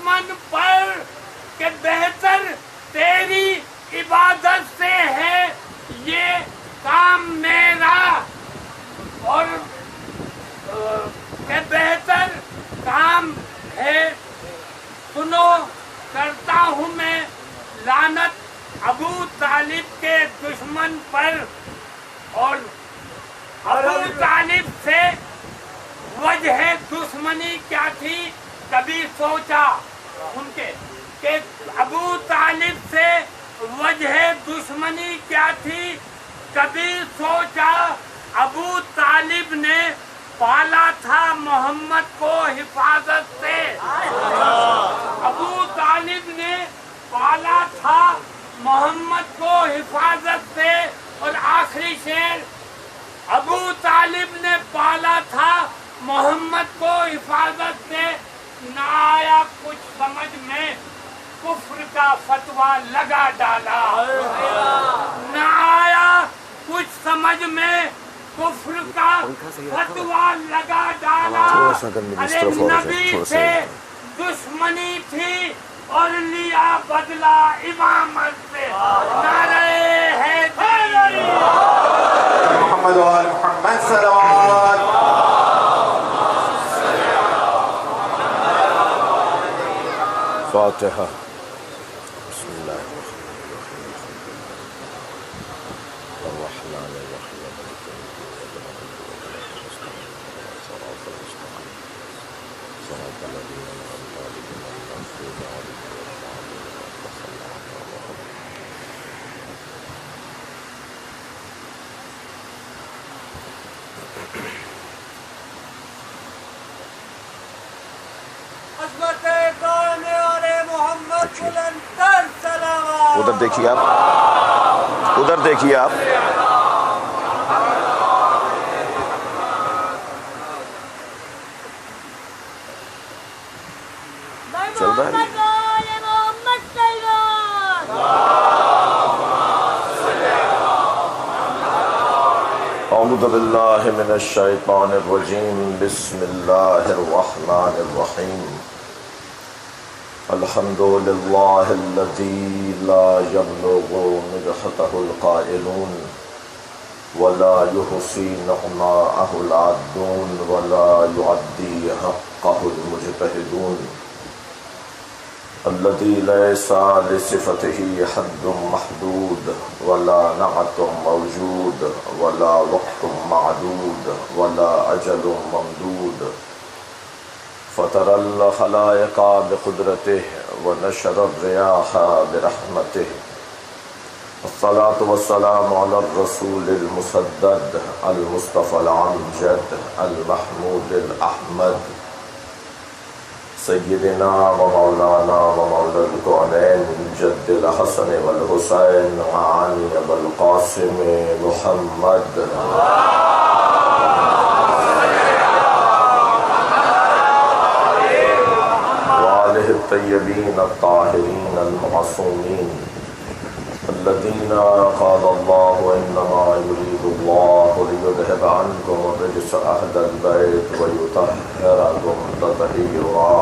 دشمن پر کہ بہتر تیری عبادت سے ہے یہ کام میرا، اور کہ بہتر کام ہے سنو کرتا ہوں میں لعنت ابو طالب کے دشمن پر، اور ابو طالب سے وجہ دشمنی کیا تھی کبھی سوچا ان کے کہ ابو طالب سے وجہ دشمنی کیا تھی کبھی سوچا؟ ابو طالب نے پالا تھا محمد کو حفاظت سے، ابو طالب نے پالا تھا محمد کو حفاظت سے، اور آخری شعر ابو طالب نے پالا تھا محمد کو حفاظت سے، نہ آیا کچھ سمجھ میں کفر کا فتویٰ لگا ڈالا، نہ آیا کچھ سمجھ میں کفر کا فتویٰ لگا ڈالا، ارے نبی سے دشمنی تھی اور لیا بدلا امامت سے، نعرہ حیدری محمد وآل محمد صلوات فاتحہ۔ ادھر دیکھیے آپ، ادھر دیکھیے آپ، چل رہا ہے۔ اعوذ باللہ من الشیطان الرجیم، بسم اللہ الرحمن الرحیم، الحمد للہ الذی لا یبلغ مدحتہ القائلون ولا یحصی نعماءہ العادون ولا یعدی حقہ المجتہدون، الذی لیس لصفتہ حد محدود ولا نعت موجود ولا وقت معدود ولا اجل ممدود، فطر الخلائق بقدرته ونشر الرياح برحمته، الصلاة والسلام على الرسول المسدد المصطفى العمجد المحمود الأحمد، سيدنا ومولانا ومولى الكونين جد الحسن والحسين وعلي أبا القاسم محمد الطيبين الطاهرين المعصومين الذين قال الله إنما يريد الله ليذهب عنكم الرجس أهل البيت ويطهركم تطهيرا،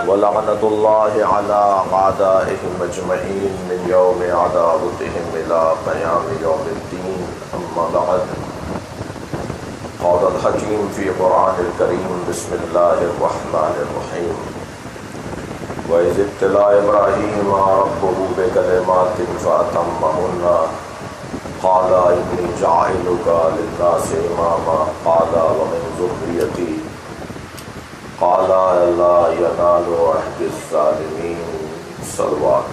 ولعنة الله على أعدائهم أجمعين من يوم عداوتهم إلى قيام يوم الدين، أما بعد، قال الحكيم في قرآن الكريم، بسم الله الرحمن الرحيم، وإذ ابتلى إبراهيم ربه بكلمات فأتمهن قال إني جاعلك للناس إماما قال ومن ذريتي قال لا ينال عهد الظالمين، صلوات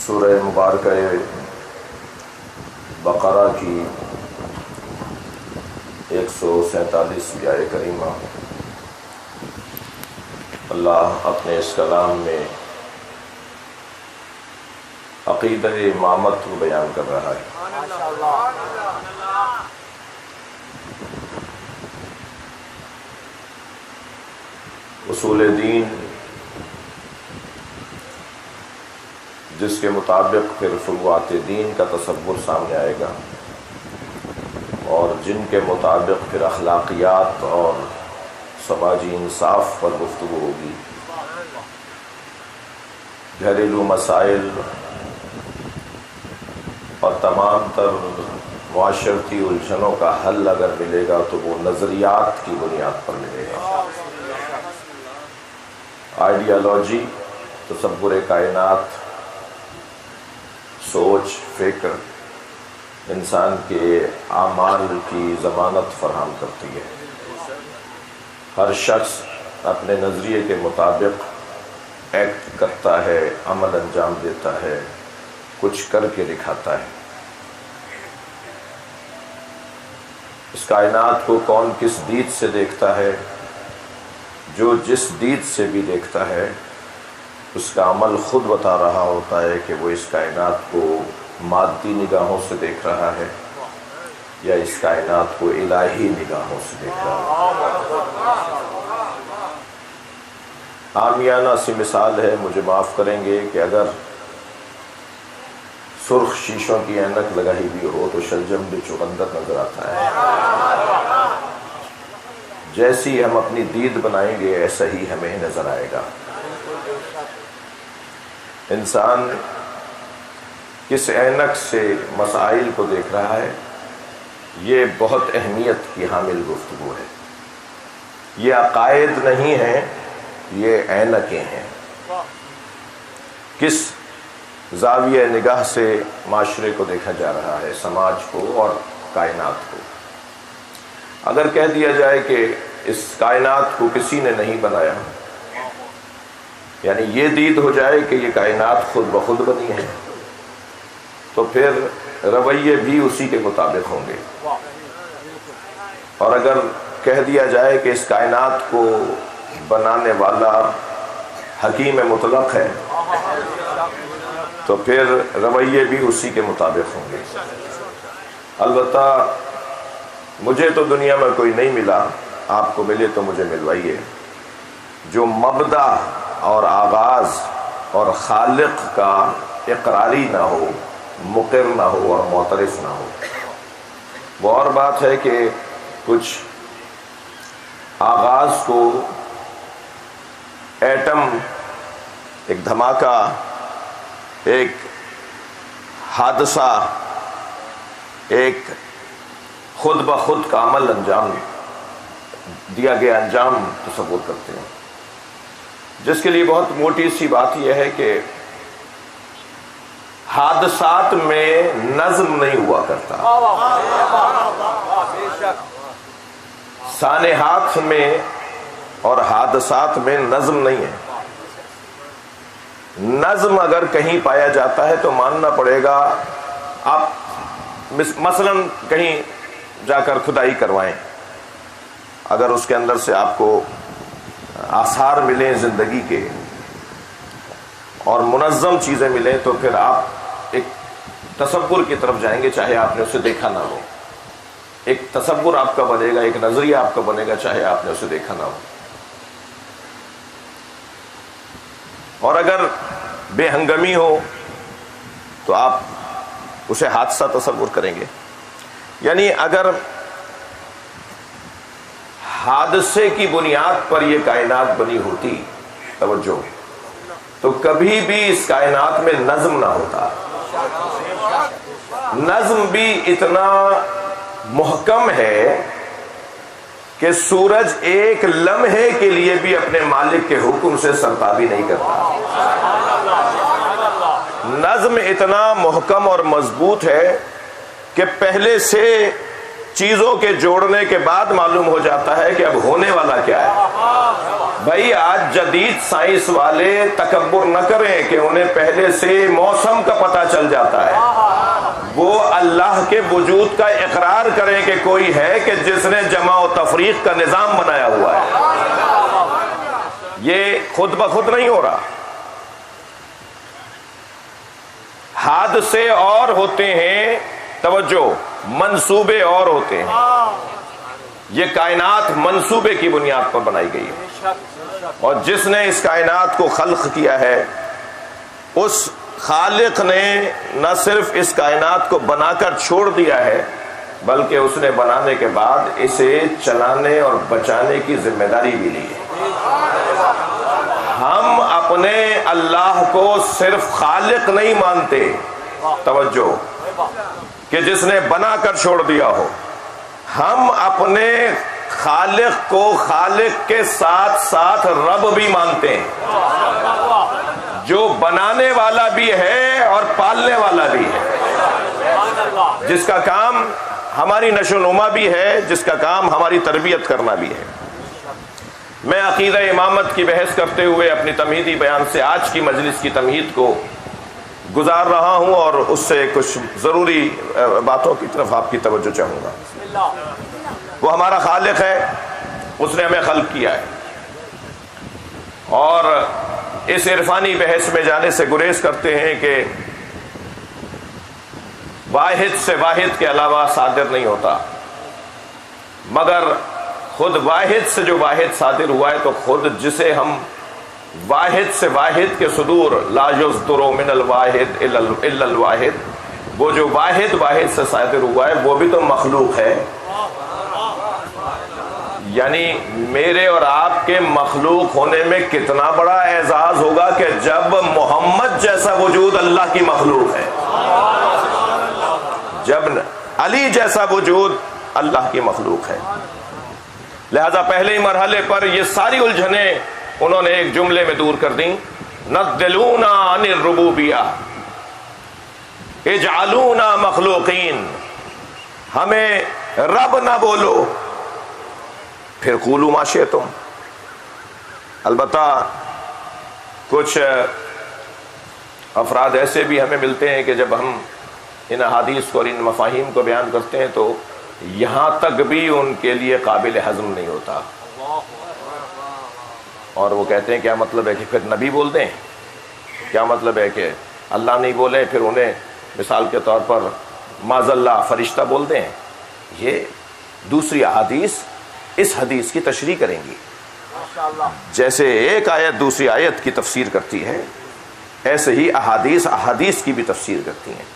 سورہ مبارکہ بقرہ کی 147 آیت کریمہ اللہ اپنے اس کلام میں عقیدہ امامت کو بیان کر رہا ہے۔ اصول دین جس کے مطابق پھر فروعات دین کا تصور سامنے آئے گا، اور جن کے مطابق پھر اخلاقیات اور سماجی انصاف پر گفتگو ہوگی۔ گھریلو مسائل اور تمام تر معاشرتی الجھنوں کا حل اگر ملے گا تو وہ نظریات کی بنیاد پر ملے گا۔ آئیڈیالوجی، تصور کائنات، سوچ، فکر انسان کے اعمال کی ضمانت فراہم کرتی ہے۔ ہر شخص اپنے نظریے کے مطابق ایکٹ کرتا ہے، عمل انجام دیتا ہے، کچھ کر کے دکھاتا ہے۔ اس کائنات کو کون کس دید سے دیکھتا ہے؟ جو جس دید سے بھی دیکھتا ہے اس کا عمل خود بتا رہا ہوتا ہے کہ وہ اس کائنات کو مادی نگاہوں سے دیکھ رہا ہے یا اس کائنات کو الہی نگاہوں سے دیکھ رہا ہے۔ عامیانہ سی مثال ہے، مجھے معاف کریں گے کہ اگر سرخ شیشوں کی اینک لگائی بھی ہو تو شلجم بھی چقندر نظر آتا ہے۔ جیسی ہم اپنی دید بنائیں گے ایسا ہی ہمیں نظر آئے گا۔ انسان کس اینک سے مسائل کو دیکھ رہا ہے، یہ بہت اہمیت کی حامل گفتگو ہے۔ یہ عقائد نہیں ہیں، یہ اینکیں ہیں۔ کس زاویہ نگاہ سے معاشرے کو دیکھا جا رہا ہے، سماج کو اور کائنات کو۔ اگر کہہ دیا جائے کہ اس کائنات کو کسی نے نہیں بنایا، یعنی یہ دید ہو جائے کہ یہ کائنات خود بخود بنی ہے، تو پھر رویے بھی اسی کے مطابق ہوں گے۔ اور اگر کہہ دیا جائے کہ اس کائنات کو بنانے والا حکیم مطلق ہے، تو پھر رویے بھی اسی کے مطابق ہوں گے۔ البتہ مجھے تو دنیا میں کوئی نہیں ملا، آپ کو ملے تو مجھے ملوائیے، جو مبدأ اور آغاز اور خالق کا اقراری نہ ہو، مقر نہ ہو اور معترف نہ ہو۔ وہ اور بات ہے کہ کچھ آغاز کو ایٹم، ایک دھماکہ، ایک حادثہ، ایک خود بخود کا عمل انجام دیا گیا انجام تصور کرتے ہیں، جس کے لیے بہت موٹی سی بات یہ ہے کہ حادثات میں نظم نہیں ہوا کرتا۔ سانحات میں اور حادثات میں نظم نہیں ہے۔ نظم اگر کہیں پایا جاتا ہے تو ماننا پڑے گا، آپ مثلا کہیں جا کر کھدائی کروائیں، اگر اس کے اندر سے آپ کو آثار ملیں زندگی کے اور منظم چیزیں ملیں تو پھر آپ ایک تصور کی طرف جائیں گے، چاہے آپ نے اسے دیکھا نہ ہو۔ ایک تصور آپ کا بنے گا، ایک نظریہ آپ کا بنے گا، چاہے آپ نے اسے دیکھا نہ ہو۔ اور اگر بے ہنگمی ہو تو آپ اسے حادثہ تصور کریں گے۔ یعنی اگر حادثے کی بنیاد پر یہ کائنات بنی ہوتی، توجہ، تو کبھی بھی اس کائنات میں نظم نہ ہوتا۔ نظم بھی اتنا محکم ہے کہ سورج ایک لمحے کے لیے بھی اپنے مالک کے حکم سے سرتابی نہیں کرتا۔ نظم اتنا محکم اور مضبوط ہے کہ پہلے سے چیزوں کے جوڑنے کے بعد معلوم ہو جاتا ہے کہ اب ہونے والا کیا ہے۔ بھائی آج جدید سائنس والے تکبر نہ کریں کہ انہیں پہلے سے موسم کا پتہ چل جاتا ہے، وہ اللہ کے وجود کا اقرار کریں کہ کوئی ہے کہ جس نے جمع و تفریق کا نظام بنایا ہوا ہے۔ یہ خود بخود نہیں ہو رہا۔ حادثے اور ہوتے ہیں، توجہ، منصوبے اور ہوتے ہیں۔ یہ کائنات منصوبے کی بنیاد پر بنائی گئی ہے، اور جس نے اس کائنات کو خلق کیا ہے اس خالق نے نہ صرف اس کائنات کو بنا کر چھوڑ دیا ہے بلکہ اس نے بنانے کے بعد اسے چلانے اور بچانے کی ذمہ داری بھی لی ہے۔ ہم اپنے اللہ کو صرف خالق نہیں مانتے، توجہ، کہ جس نے بنا کر چھوڑ دیا ہو، ہم اپنے خالق کو خالق کے ساتھ ساتھ رب بھی مانتے ہیں، جو بنانے والا بھی ہے اور پالنے والا بھی ہے، جس کا کام ہماری نشو و نما بھی ہے، جس کا کام ہماری تربیت کرنا بھی ہے۔ میں عقیدہ امامت کی بحث کرتے ہوئے اپنی تمہیدی بیان سے آج کی مجلس کی تمہید کو گزار رہا ہوں اور اس سے کچھ ضروری باتوں کی طرف آپ کی توجہ چاہوں گا۔ وہ ہمارا خالق ہے، اس نے ہمیں خلق کیا ہے، اور اس عرفانی بحث میں جانے سے گریز کرتے ہیں کہ واحد سے واحد کے علاوہ صادر نہیں ہوتا، مگر خود واحد سے جو واحد صادر ہوا ہے تو خود جسے ہم واحد سے واحد کے صدور لا یصدر من الواحد الا الواحد، وہ جو واحد سے صادر ہوا ہے وہ بھی تو مخلوق ہے۔ یعنی میرے اور آپ کے مخلوق ہونے میں کتنا بڑا اعزاز ہوگا کہ جب محمد جیسا وجود اللہ کی مخلوق ہے، جب علی جیسا وجود اللہ کی مخلوق ہے۔ لہذا پہلے ہی مرحلے پر یہ ساری الجھنیں انہوں نے ایک جملے میں دور کر دیں، نَدِّلُونَا عَنِ الرُّبُوبِیَّہ اجعلونا مخلوقین، ہمیں رب نہ بولو، پھر قولوا ما شئتم۔ البتہ کچھ افراد ایسے بھی ہمیں ملتے ہیں کہ جب ہم ان احادیث کو اور ان مفاہیم کو بیان کرتے ہیں تو یہاں تک بھی ان کے لیے قابل ہضم نہیں ہوتا، اور وہ کہتے ہیں کیا مطلب ہے کہ پھر نبی بول دیں، کیا مطلب ہے کہ اللہ نہیں بولے پھر انہیں مثال کے طور پر معاذ اللہ فرشتہ بول دیں۔ یہ دوسری احادیث اس حدیث کی تشریح کریں گی، جیسے ایک آیت دوسری آیت کی تفسیر کرتی ہے ایسے ہی احادیث کی بھی تفسیر کرتی ہیں۔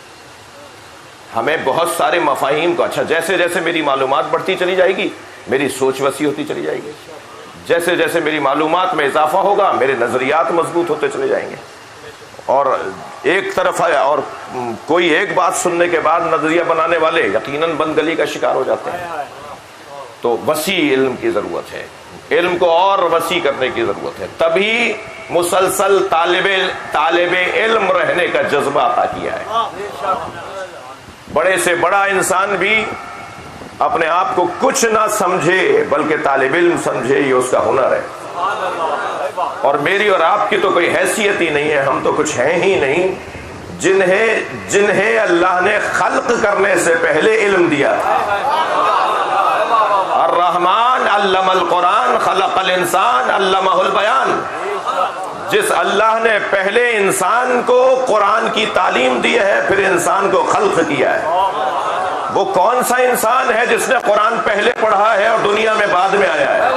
ہمیں بہت سارے مفاہیم کو، اچھا جیسے جیسے میری معلومات بڑھتی چلی جائے گی میری سوچ وسیع ہوتی چلی جائے گی، جیسے جیسے میری معلومات میں اضافہ ہوگا میرے نظریات مضبوط ہوتے چلے جائیں گے، اور ایک طرف ہے اور کوئی ایک بات سننے کے بعد نظریہ بنانے والے یقیناً بند گلی کا شکار ہو جاتے ہیں۔ تو وسیع علم کی ضرورت ہے، علم کو اور وسیع کرنے کی ضرورت ہے، تبھی مسلسل طالب علم رہنے کا جذبہ عطا کیا ہے۔ بڑے سے بڑا انسان بھی اپنے آپ کو کچھ نہ سمجھے بلکہ طالب علم سمجھے، یہ اس کا ہنر ہے۔ اور میری اور آپ کی تو کوئی حیثیت ہی نہیں ہے، ہم تو کچھ ہیں ہی نہیں، جنہیں اللہ نے خلق کرنے سے پہلے علم دیا تھا۔ الرحمن علم القرآن خلق الانسان علمہ البیان، جس اللہ نے پہلے انسان کو قرآن کی تعلیم دی ہے پھر انسان کو خلق کیا ہے، وہ کون سا انسان ہے جس نے قرآن پہلے پڑھا ہے اور دنیا میں بعد میں آیا ہے؟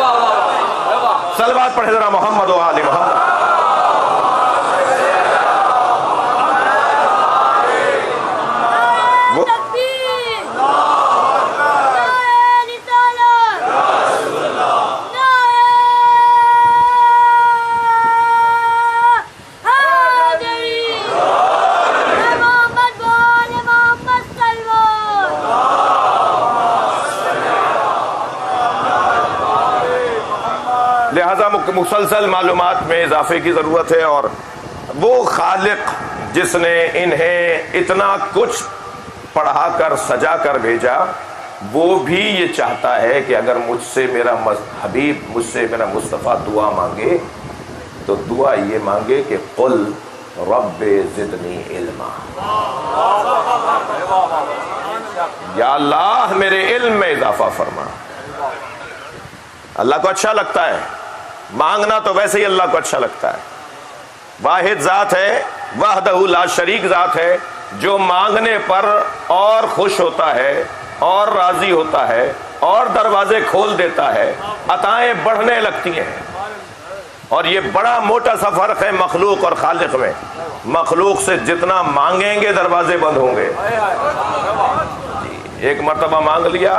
صلوات پڑھے ذرا محمد و آل محمد۔ لہذا مسلسل معلومات میں اضافے کی ضرورت ہے، اور وہ خالق جس نے انہیں اتنا کچھ پڑھا کر سجا کر بھیجا وہ بھی یہ چاہتا ہے کہ اگر مجھ سے میرا حبیب، مجھ سے میرا مصطفیٰ دعا مانگے تو دعا یہ مانگے کہ قل رب زدنی علما، یا اللہ میرے علم میں اضافہ فرما۔ اللہ کو اچھا لگتا ہے مانگنا، تو ویسے ہی اللہ کو اچھا لگتا ہے۔ واحد ذات ہے، وحدہ لا شریک ذات ہے، جو مانگنے پر اور خوش ہوتا ہے اور راضی ہوتا ہے اور دروازے کھول دیتا ہے، عطائیں بڑھنے لگتی ہیں۔ اور یہ بڑا موٹا سا فرق ہے مخلوق اور خالق میں. مخلوق سے جتنا مانگیں گے دروازے بند ہوں گے. ایک مرتبہ مانگ لیا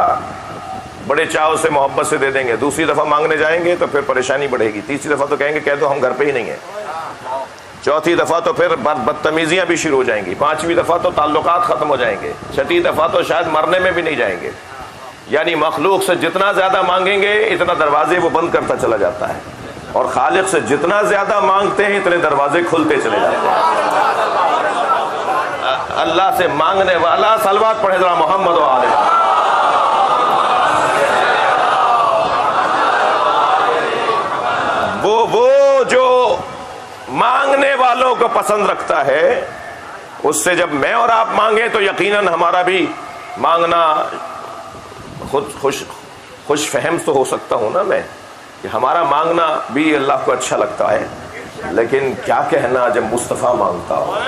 بڑے چاؤ سے محبت سے دے دیں گے, دوسری دفعہ مانگنے جائیں گے تو پھر پریشانی بڑھے گی, تیسری دفعہ تو کہیں گے کہہ دو ہم گھر پہ ہی نہیں ہیں, چوتھی دفعہ تو پھر بدتمیزیاں بھی شروع ہو جائیں گی, پانچویں دفعہ تو تعلقات ختم ہو جائیں گے, چھٹی دفعہ تو شاید مرنے میں بھی نہیں جائیں گے. یعنی مخلوق سے جتنا زیادہ مانگیں گے اتنا دروازے وہ بند کرتا چلا جاتا ہے, اور خالق سے جتنا زیادہ مانگتے ہیں اتنے دروازے کھلتے چلے جاتے ہیں. اللہ سے مانگنے والا صلوات پڑھے ذرا محمد و آلہ. وہ جو مانگنے والوں کو پسند رکھتا ہے, اس سے جب میں اور آپ مانگیں تو یقیناً ہمارا بھی مانگنا خوش فہم تو ہو سکتا ہوں نا میں کہ ہمارا مانگنا بھی اللہ کو اچھا لگتا ہے, لیکن کیا کہنا جب مصطفیٰ مانگتا ہو,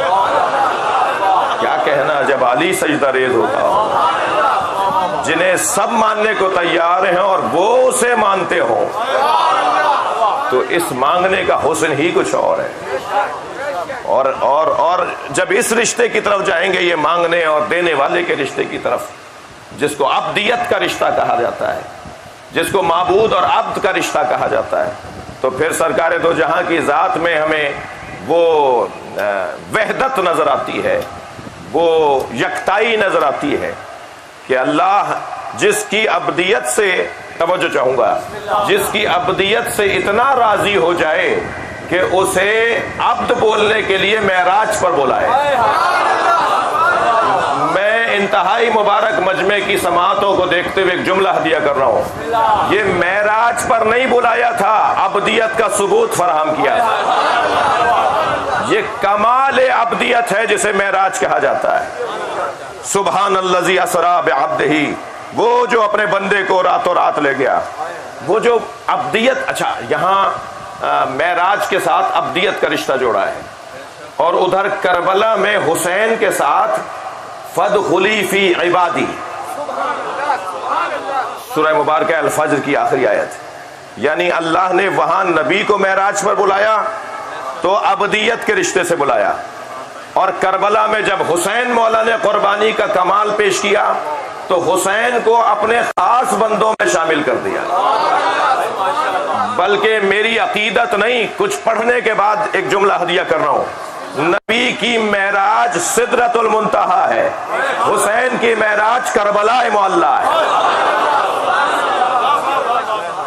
کیا کہنا جب علی سجدہ ریز ہوتا ہو, جنہیں سب ماننے کو تیار ہیں اور وہ اسے مانتے ہوں, تو اس مانگنے کا حسن ہی کچھ اور ہے. اور جب اس رشتے کی طرف جائیں گے, یہ مانگنے اور دینے والے کے رشتے کی طرف, جس کو عبدیت کا رشتہ کہا جاتا ہے, جس کو معبود اور عبد کا رشتہ کہا جاتا ہے, تو پھر سرکار دو جہاں کی ذات میں ہمیں وہ وحدت نظر آتی ہے, وہ یکتائی نظر آتی ہے کہ اللہ جس کی عبدیت سے, توجہ چاہوں گا, جس کی عبدیت سے اتنا راضی ہو جائے کہ اسے عبد بولنے کے لیے معراج پر بلائے. میں انتہائی مبارک مجمع کی سماعتوں کو دیکھتے ہوئے ایک جملہ ہدیہ کر رہا ہوں, یہ معراج پر نہیں بلایا تھا, عبدیت کا ثبوت فراہم کیا تھا. یہ کمال عبدیت ہے جسے معراج کہا جاتا ہے. سبحان الذی اسری بعبدہ, وہ جو اپنے بندے کو راتوں رات لے گیا, وہ جو عبدیت. اچھا, یہاں معراج کے ساتھ عبدیت کا رشتہ جوڑا ہے, اور ادھر کربلا میں حسین کے ساتھ فادخلی فی عبادی, سورہ مبارکہ الفجر کی آخری آیت. یعنی اللہ نے وہاں نبی کو معراج پر بلایا تو عبدیت کے رشتے سے بلایا, اور کربلا میں جب حسین مولا نے قربانی کا کمال پیش کیا تو حسین کو اپنے خاص بندوں میں شامل کر دیا. بلکہ میری عقیدت نہیں, کچھ پڑھنے کے بعد ایک جملہ ہدیہ کر رہا ہوں, نبی کی معراج سدرۃ المنتہا ہے, حسین کی معراج کربلا معلی ہے.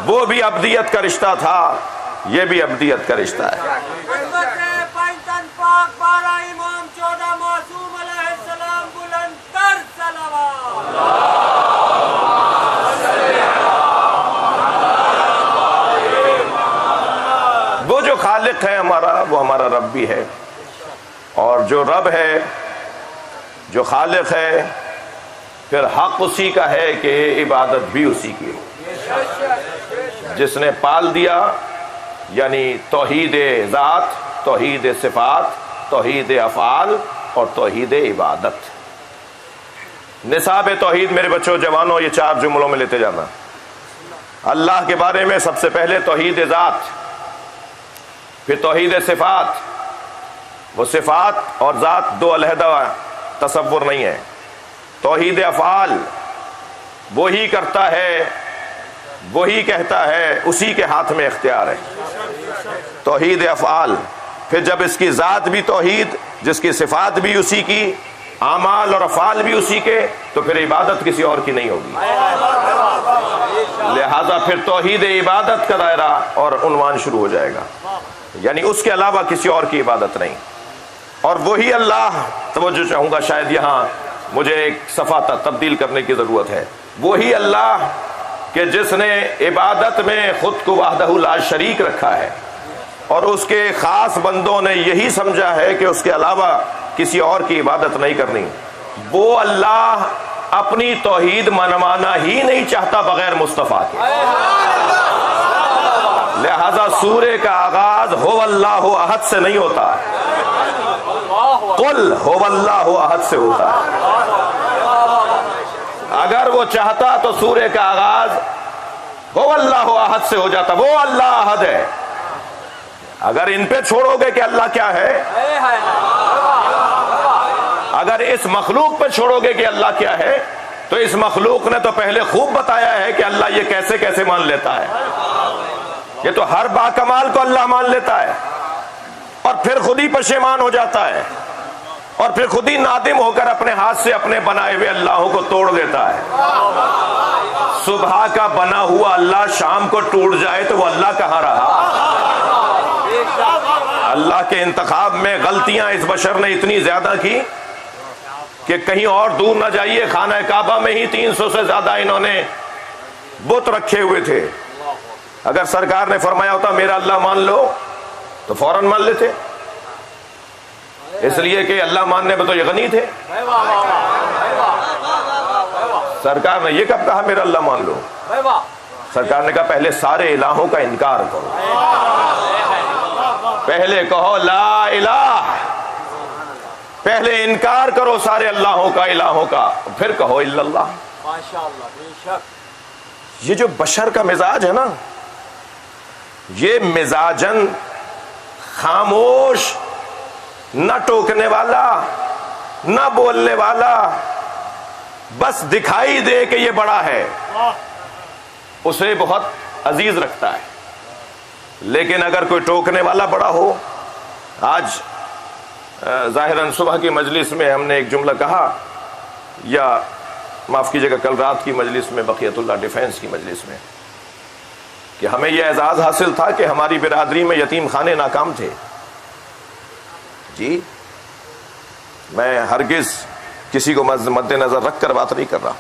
وہ بھی عبدیت کا رشتہ تھا, یہ بھی عبدیت کا رشتہ ہے. وہ جو خالق ہے ہمارا, وہ ہمارا رب بھی ہے, اور جو رب ہے, جو خالق ہے, پھر حق اسی کا ہے کہ عبادت بھی اسی کی ہو. جس نے پال دیا, یعنی توحید ذات, توحید صفات, توحید افعال اور توحید عبادت. نصاب توحید میرے بچوں جوانوں یہ 4 جملوں میں لیتے جانا. اللہ کے بارے میں سب سے پہلے توحید ذات, پھر توحید صفات. وہ صفات اور ذات دو علیحدہ تصور نہیں ہے. توحید افعال, وہی کرتا ہے, وہی کہتا ہے, اسی کے ہاتھ میں اختیار ہے. توحید افعال. پھر جب اس کی ذات بھی توحید, جس کی صفات بھی اسی کی, اعمال اور افعال بھی اسی کے, تو پھر عبادت کسی اور کی نہیں ہوگی. لہذا پھر توحید عبادت کا دائرہ اور عنوان شروع ہو جائے گا, یعنی اس کے علاوہ کسی اور کی عبادت نہیں. اور وہی اللہ, توجہ چاہوں گا, شاید یہاں مجھے ایک صفحہ تبدیل کرنے کی ضرورت ہے. وہی اللہ کہ جس نے عبادت میں خود کو وحدہ لا شریک رکھا ہے, اور اس کے خاص بندوں نے یہی سمجھا ہے کہ اس کے علاوہ کسی اور کی عبادت نہیں کرنی. وہ اللہ اپنی توحید منوانا ہی نہیں چاہتا بغیر مصطفیٰ کے. لہذا سورے کا آغاز هو اللہ احد سے نہیں ہوتا, قل هو اللہ احد سے ہوتا ہے. اگر وہ چاہتا تو سورے کا آغاز هو اللہ احد سے ہو جاتا. وہ اللہ احد ہے, اگر ان پہ چھوڑو گے کہ اللہ کیا ہے، اگر اس مخلوق پہ چھوڑو گے کہ اللہ کیا ہے، تو اس مخلوق نے تو پہلے خوب بتایا ہے کہ اللہ یہ کیسے کیسے مان لیتا ہے. یہ تو ہر باکمال کو اللہ مان لیتا ہے اور پھر خود ہی پشیمان ہو جاتا ہے اور پھر خود ہی نادم ہو کر اپنے ہاتھ سے اپنے بنائے ہوئے اللہوں کو توڑ دیتا ہے. صبح کا بنا ہوا اللہ شام کو ٹوٹ جائے تو وہ اللہ کہاں رہا؟ اللہ کے انتخاب میں غلطیاں اس بشر نے اتنی زیادہ کی کہ کہیں اور دور نہ جائیے، خانہ کعبہ میں ہی 300 سے زیادہ انہوں نے بت رکھے ہوئے تھے. اگر سرکار نے فرمایا ہوتا میرا اللہ مان لو تو فوراً مان لیتے، اس لیے کہ اللہ ماننے میں تو یہ غنی تھے. سرکار نے یہ کب کہا میرا اللہ مان لو؟ سرکار نے کہا پہلے سارے الہوں کا انکار کرو، پہلے کہو لا الہ، پہلے انکار کرو سارے اللہوں کا الہوں کا، پھر کہو الا اللہ. یہ جو بشر کا مزاج ہے نا، یہ مزاجن خاموش، نہ ٹوکنے والا نہ بولنے والا، بس دکھائی دے کہ یہ بڑا ہے، اسے بہت عزیز رکھتا ہے. لیکن اگر کوئی ٹوکنے والا بڑا ہو، آج ظاہراً صبح کی مجلس میں ہم نے ایک جملہ کہا، یا معاف کیجیے گا کل رات کی مجلس میں، بقیت اللہ ڈیفینس کی مجلس میں، کہ ہمیں یہ اعزاز حاصل تھا کہ ہماری برادری میں یتیم خانے ناکام تھے. جی میں ہرگز کسی کو مد نظر رکھ کر بات نہیں کر رہا،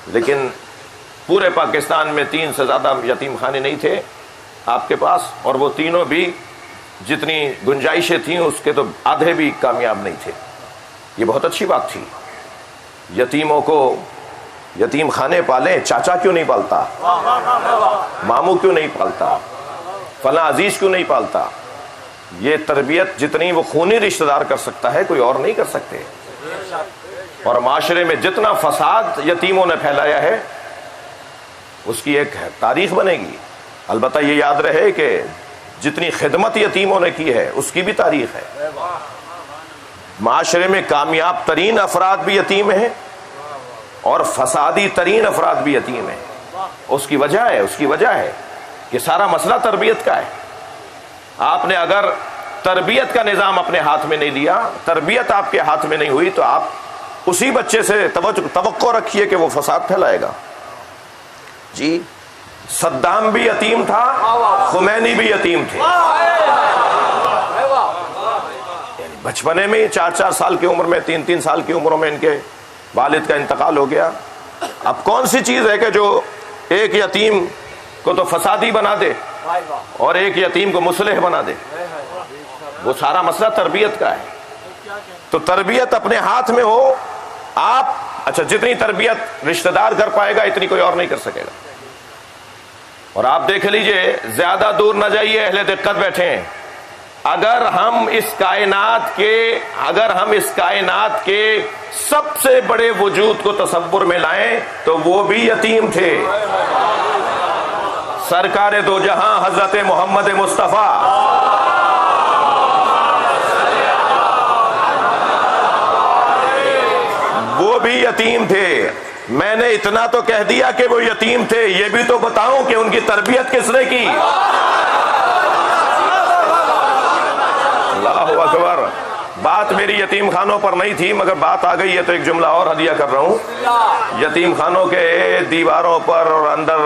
لیکن پورے پاکستان میں 3 سے زیادہ یتیم خانے نہیں تھے آپ کے پاس، اور وہ تینوں بھی جتنی گنجائشیں تھیں اس کے تو آدھے بھی کامیاب نہیں تھے. یہ بہت اچھی بات تھی. یتیموں کو یتیم خانے پالیں، چاچا کیوں نہیں پالتا، ماموں کیوں نہیں پالتا، فلاں عزیز کیوں نہیں پالتا؟ یہ تربیت جتنی وہ خونی رشتہ دار کر سکتا ہے کوئی اور نہیں کر سکتے. اور معاشرے میں جتنا فساد یتیموں نے پھیلایا ہے اس کی ایک تاریخ بنے گی. البتہ یہ یاد رہے کہ جتنی خدمت یتیموں نے کی ہے اس کی بھی تاریخ ہے. معاشرے میں کامیاب ترین افراد بھی یتیم ہیں اور فسادی ترین افراد بھی یتیم ہیں. اس کی وجہ ہے کہ سارا مسئلہ تربیت کا ہے. آپ نے اگر تربیت کا نظام اپنے ہاتھ میں نہیں لیا، تربیت آپ کے ہاتھ میں نہیں ہوئی، تو آپ اسی بچے سے توقع رکھیے کہ وہ فساد پھیلائے گا. جی صدام بھی یتیم تھا، خمینی بھی یتیم تھے. بچپنے میں 4 سال کی عمر میں، 3 سال کی عمروں میں ان کے والد کا انتقال ہو گیا. اب کون سی چیز ہے کہ جو ایک یتیم کو تو فسادی بنا دے اور ایک یتیم کو مصلح بنا دے؟ وہ سارا مسئلہ تربیت کا ہے. تو تربیت اپنے ہاتھ میں ہو آپ. اچھا جتنی تربیت رشتہ دار کر پائے گا اتنی کوئی اور نہیں کر سکے گا. اور آپ دیکھ لیجئے، زیادہ دور نہ جائیے، اہل دقت بیٹھے ہیں. اگر ہم اس کائنات کے سب سے بڑے وجود کو تصور میں لائیں تو وہ بھی یتیم تھے. سرکار دو جہاں حضرت محمد مصطفیٰ وہ بھی یتیم تھے. میں نے اتنا تو کہہ دیا کہ وہ یتیم تھے، یہ بھی تو بتاؤں کہ ان کی تربیت کس نے کی. اللہ اکبر. بات میری یتیم خانوں پر نہیں تھی، مگر بات آ گئی ہے تو ایک جملہ اور ہدیہ کر رہا ہوں. یتیم خانوں کے دیواروں پر اور اندر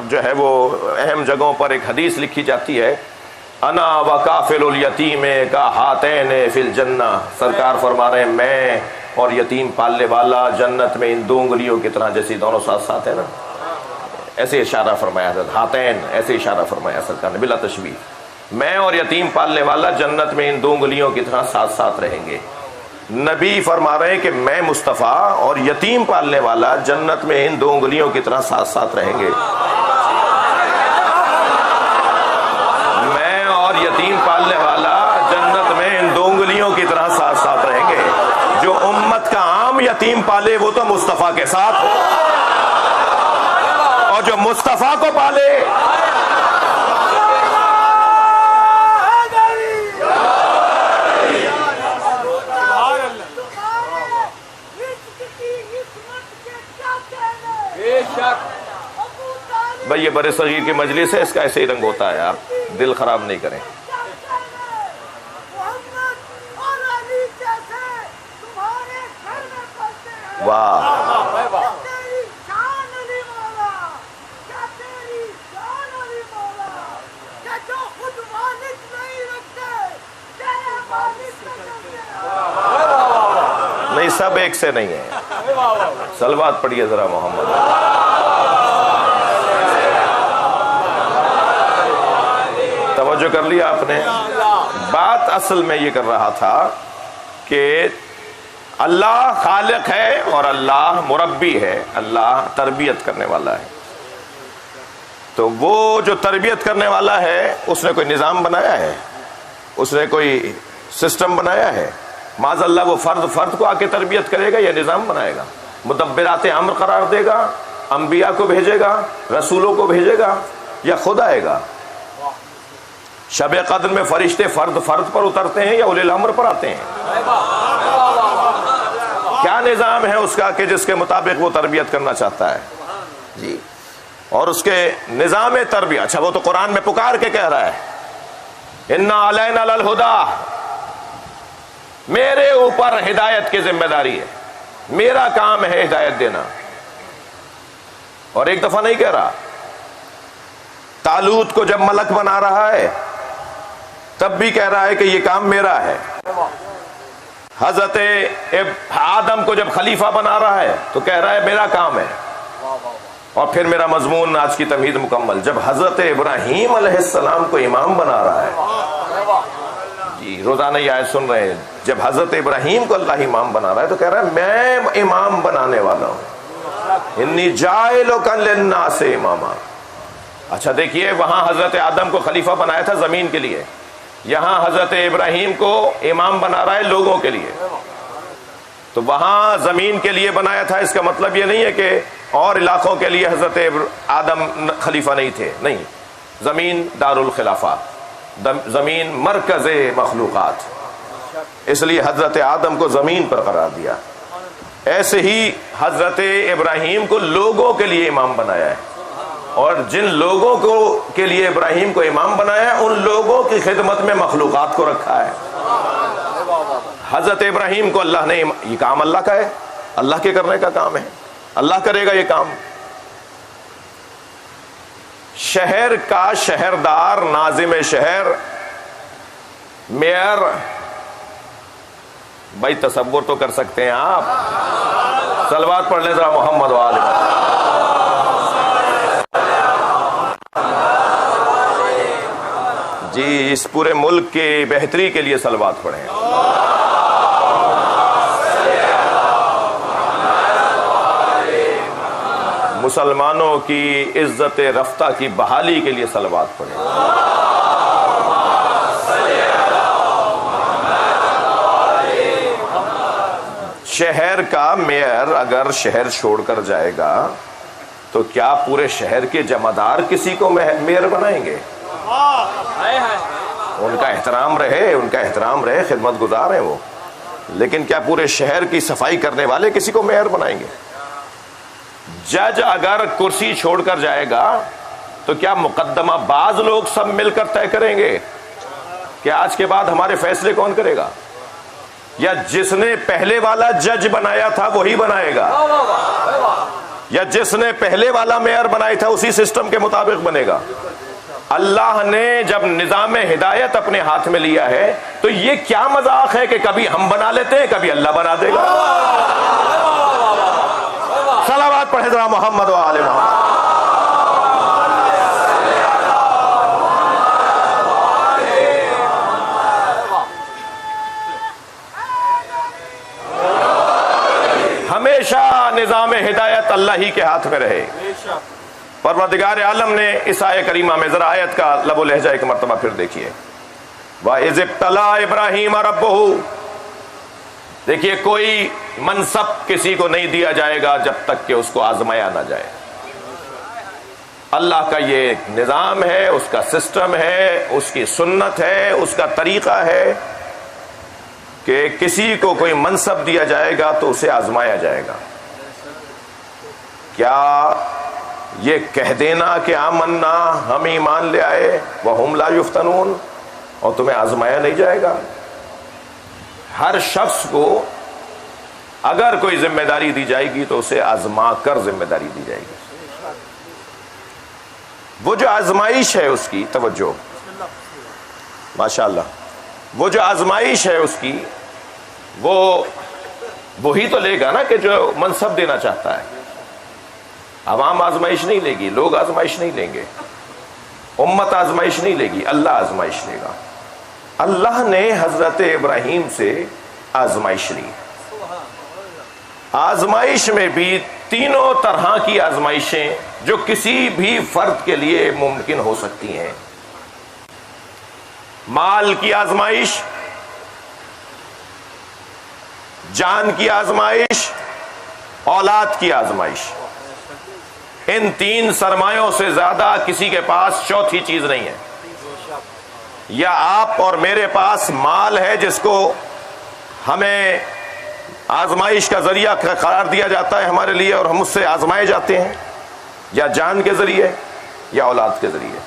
جو ہے وہ اہم جگہوں پر ایک حدیث لکھی جاتی ہے، انا وکافل الیتیم کا ہاتین فی الجنہ. سرکار فرما رہے ہیں میں اور یتیم پالنے والا جنت میں ان 2 انگلیوں کی طرح، جیسی دونوں ساتھ ساتھ ہیں نا، ایسے اشارہ فرمایا حضرت ہاتین، ایسے اشارہ فرمایا سرکار نے بلا تشبیہ. میں اور یتیم پالنے والا جنت میں ان 2 انگلیوں کی طرح ساتھ ساتھ رہیں گے. نبی فرما رہے ہیں کہ میں مصطفیٰ اور یتیم پالنے والا جنت میں ان 2 انگلیوں کی طرح ساتھ ساتھ رہیں گے. میں اور یتیم پالنے والا جنت میں ان 2 انگلیوں کی طرح ساتھ ساتھ رہیں گے. جو امت کا عام یتیم پالے وہ تو مصطفیٰ کے ساتھ ہو، اور جو مصطفیٰ کو پالے بھائی یہ برے صغیر کی مجلس ہے، اس کا ایسے ہی رنگ ہوتا ہے، آپ دل خراب نہیں کریں۔ واہ، نہیں سب ایک سے نہیں ہے، صلوات پڑھیے ذرا محمد۔ توجہ کر لیا آپ نے؟ بات اصل میں یہ کر رہا تھا کہ اللہ خالق ہے اور اللہ مربی ہے، اللہ تربیت کرنے والا ہے۔ تو وہ جو تربیت کرنے والا ہے اس نے کوئی نظام بنایا ہے، اس نے کوئی سسٹم بنایا ہے؟ معاذ اللہ وہ فرد کو آ کے تربیت کرے گا یا نظام بنائے گا؟ مدبرات امر قرار دے گا، انبیاء کو بھیجے گا، رسولوں کو بھیجے گا، یا خود آئے گا؟ شب قدر میں فرشتے فرد پر اترتے ہیں یا اولی الامر پر آتے ہیں؟ کیا نظام ہے اس کا کہ جس کے مطابق وہ تربیت کرنا چاہتا ہے؟ جی، اور اس کے نظام تربیت، اچھا وہ تو قرآن میں پکار کے کہہ رہا ہے انا علینا للہدی، میرے اوپر ہدایت کی ذمہ داری ہے، میرا کام ہے ہدایت دینا۔ اور ایک دفعہ نہیں کہہ رہا، طالوت کو جب ملک بنا رہا ہے تب بھی کہہ رہا ہے کہ یہ کام میرا ہے۔ حضرت آدم کو جب خلیفہ بنا رہا ہے تو کہہ رہا ہے میرا کام ہے۔ اور پھر میرا مضمون آج کی تمہید مکمل، جب حضرت ابراہیم علیہ السلام کو امام بنا رہا ہے، جی روزانہ یہ آیت سن رہے ہیں، جب حضرت ابراہیم کو اللہ امام بنا رہا ہے تو کہہ رہا ہے میں امام بنانے والا ہوں، انی جاعلک للناس اماما۔ اچھا دیکھیے، وہاں حضرت آدم کو خلیفہ بنایا تھا زمین کے لیے، یہاں حضرت ابراہیم کو امام بنا رہا ہے لوگوں کے لیے۔ تو وہاں زمین کے لیے بنایا تھا، اس کا مطلب یہ نہیں ہے کہ اور علاقوں کے لیے حضرت آدم خلیفہ نہیں تھے، نہیں، زمین دار الخلافہ، زمین مرکز مخلوقات، اس لیے حضرت آدم کو زمین پر قرار دیا۔ ایسے ہی حضرت ابراہیم کو لوگوں کے لیے امام بنایا ہے، اور جن لوگوں کے لیے ابراہیم کو امام بنایا ہے ان لوگوں کی خدمت میں مخلوقات کو رکھا ہے۔ حضرت ابراہیم کو اللہ نے، یہ کام اللہ کا ہے، اللہ کے کرنے کا کام ہے، اللہ کرے گا یہ کام۔ شہر کا شہردار، ناظم شہر، میئر، بھائی تصور تو کر سکتے ہیں آپ؟ صلوات پڑھ لیں ذرا محمد و آل محمد۔ جی اس پورے ملک کی بہتری کے لیے صلوات پڑھیں۔ مسلمانوں کی عزت رفتہ کی بحالی کے لیے صلوات پڑھیں۔ شہر کا میئر اگر شہر چھوڑ کر جائے گا تو کیا پورے شہر کے جمعدار کسی کو میئر بنائیں گے؟ ان کا احترام رہے، خدمت گزار ہیں وہ، لیکن کیا پورے شہر کی صفائی کرنے والے کسی کو میئر بنائیں گے؟ جج اگر کرسی چھوڑ کر جائے گا تو کیا مقدمہ باز لوگ سب مل کر طے کریں گے کہ آج کے بعد ہمارے فیصلے کون کرے گا؟ یا جس نے پہلے والا جج بنایا تھا وہی بنائے گا؟ یا جس نے پہلے والا میئر بنایا تھا اسی سسٹم کے مطابق بنے گا؟ اللہ نے جب نظام ہدایت اپنے ہاتھ میں لیا ہے تو یہ کیا مذاق ہے کہ کبھی ہم بنا لیتے ہیں، کبھی اللہ بنا دے گا؟ صلوات پڑھیں ذرا محمد و آل محمد۔ ہمیشہ نظام ہدایت اللہ ہی کے ہاتھ میں رہے۔ پروردگار عالم نے اس آیہ کریمہ میں ذرا آیت کا لب و لہجہ ایک مرتبہ پھر دیکھیے، وَإِذِ ابْتَلَىٰ إِبْرَاهِيمَ رَبُّهُ۔ دیکھیے کوئی منصب کسی کو نہیں دیا جائے گا جب تک کہ اس کو آزمایا نہ جائے۔ اللہ کا یہ ایک نظام ہے، اس کا سسٹم ہے، اس کی سنت ہے، اس کا طریقہ ہے کہ کسی کو کوئی منصب دیا جائے گا تو اسے آزمایا جائے گا۔ کیا یہ کہہ دینا کہ آمنا ہم ایمان لے آئے وہم لا یفتنون اور تمہیں آزمایا نہیں جائے گا. ہر شخص کو اگر کوئی ذمہ داری دی جائے گی تو اسے آزما کر ذمہ داری دی جائے گی. وہ جو آزمائش ہے اس کی توجہ ماشاءاللہ وہ جو آزمائش ہے اس کی وہی تو لے گا نا کہ جو منصب دینا چاہتا ہے. عوام آزمائش نہیں لے گی, لوگ آزمائش نہیں لیں گے, امت آزمائش نہیں لے گی, اللہ آزمائش لے گا. اللہ نے حضرت ابراہیم سے آزمائش لی. آزمائش میں بھی تینوں طرح کی آزمائشیں جو کسی بھی فرد کے لیے ممکن ہو سکتی ہیں. مال کی آزمائش, جان کی آزمائش, اولاد کی آزمائش. ان تین سرمایوں سے زیادہ کسی کے پاس چوتھی چیز نہیں ہے. یا آپ اور میرے پاس مال ہے جس کو ہمیں آزمائش کا ذریعہ قرار دیا جاتا ہے ہمارے لیے اور ہم اس سے آزمائے جاتے ہیں, یا جان کے ذریعے یا اولاد کے ذریعے.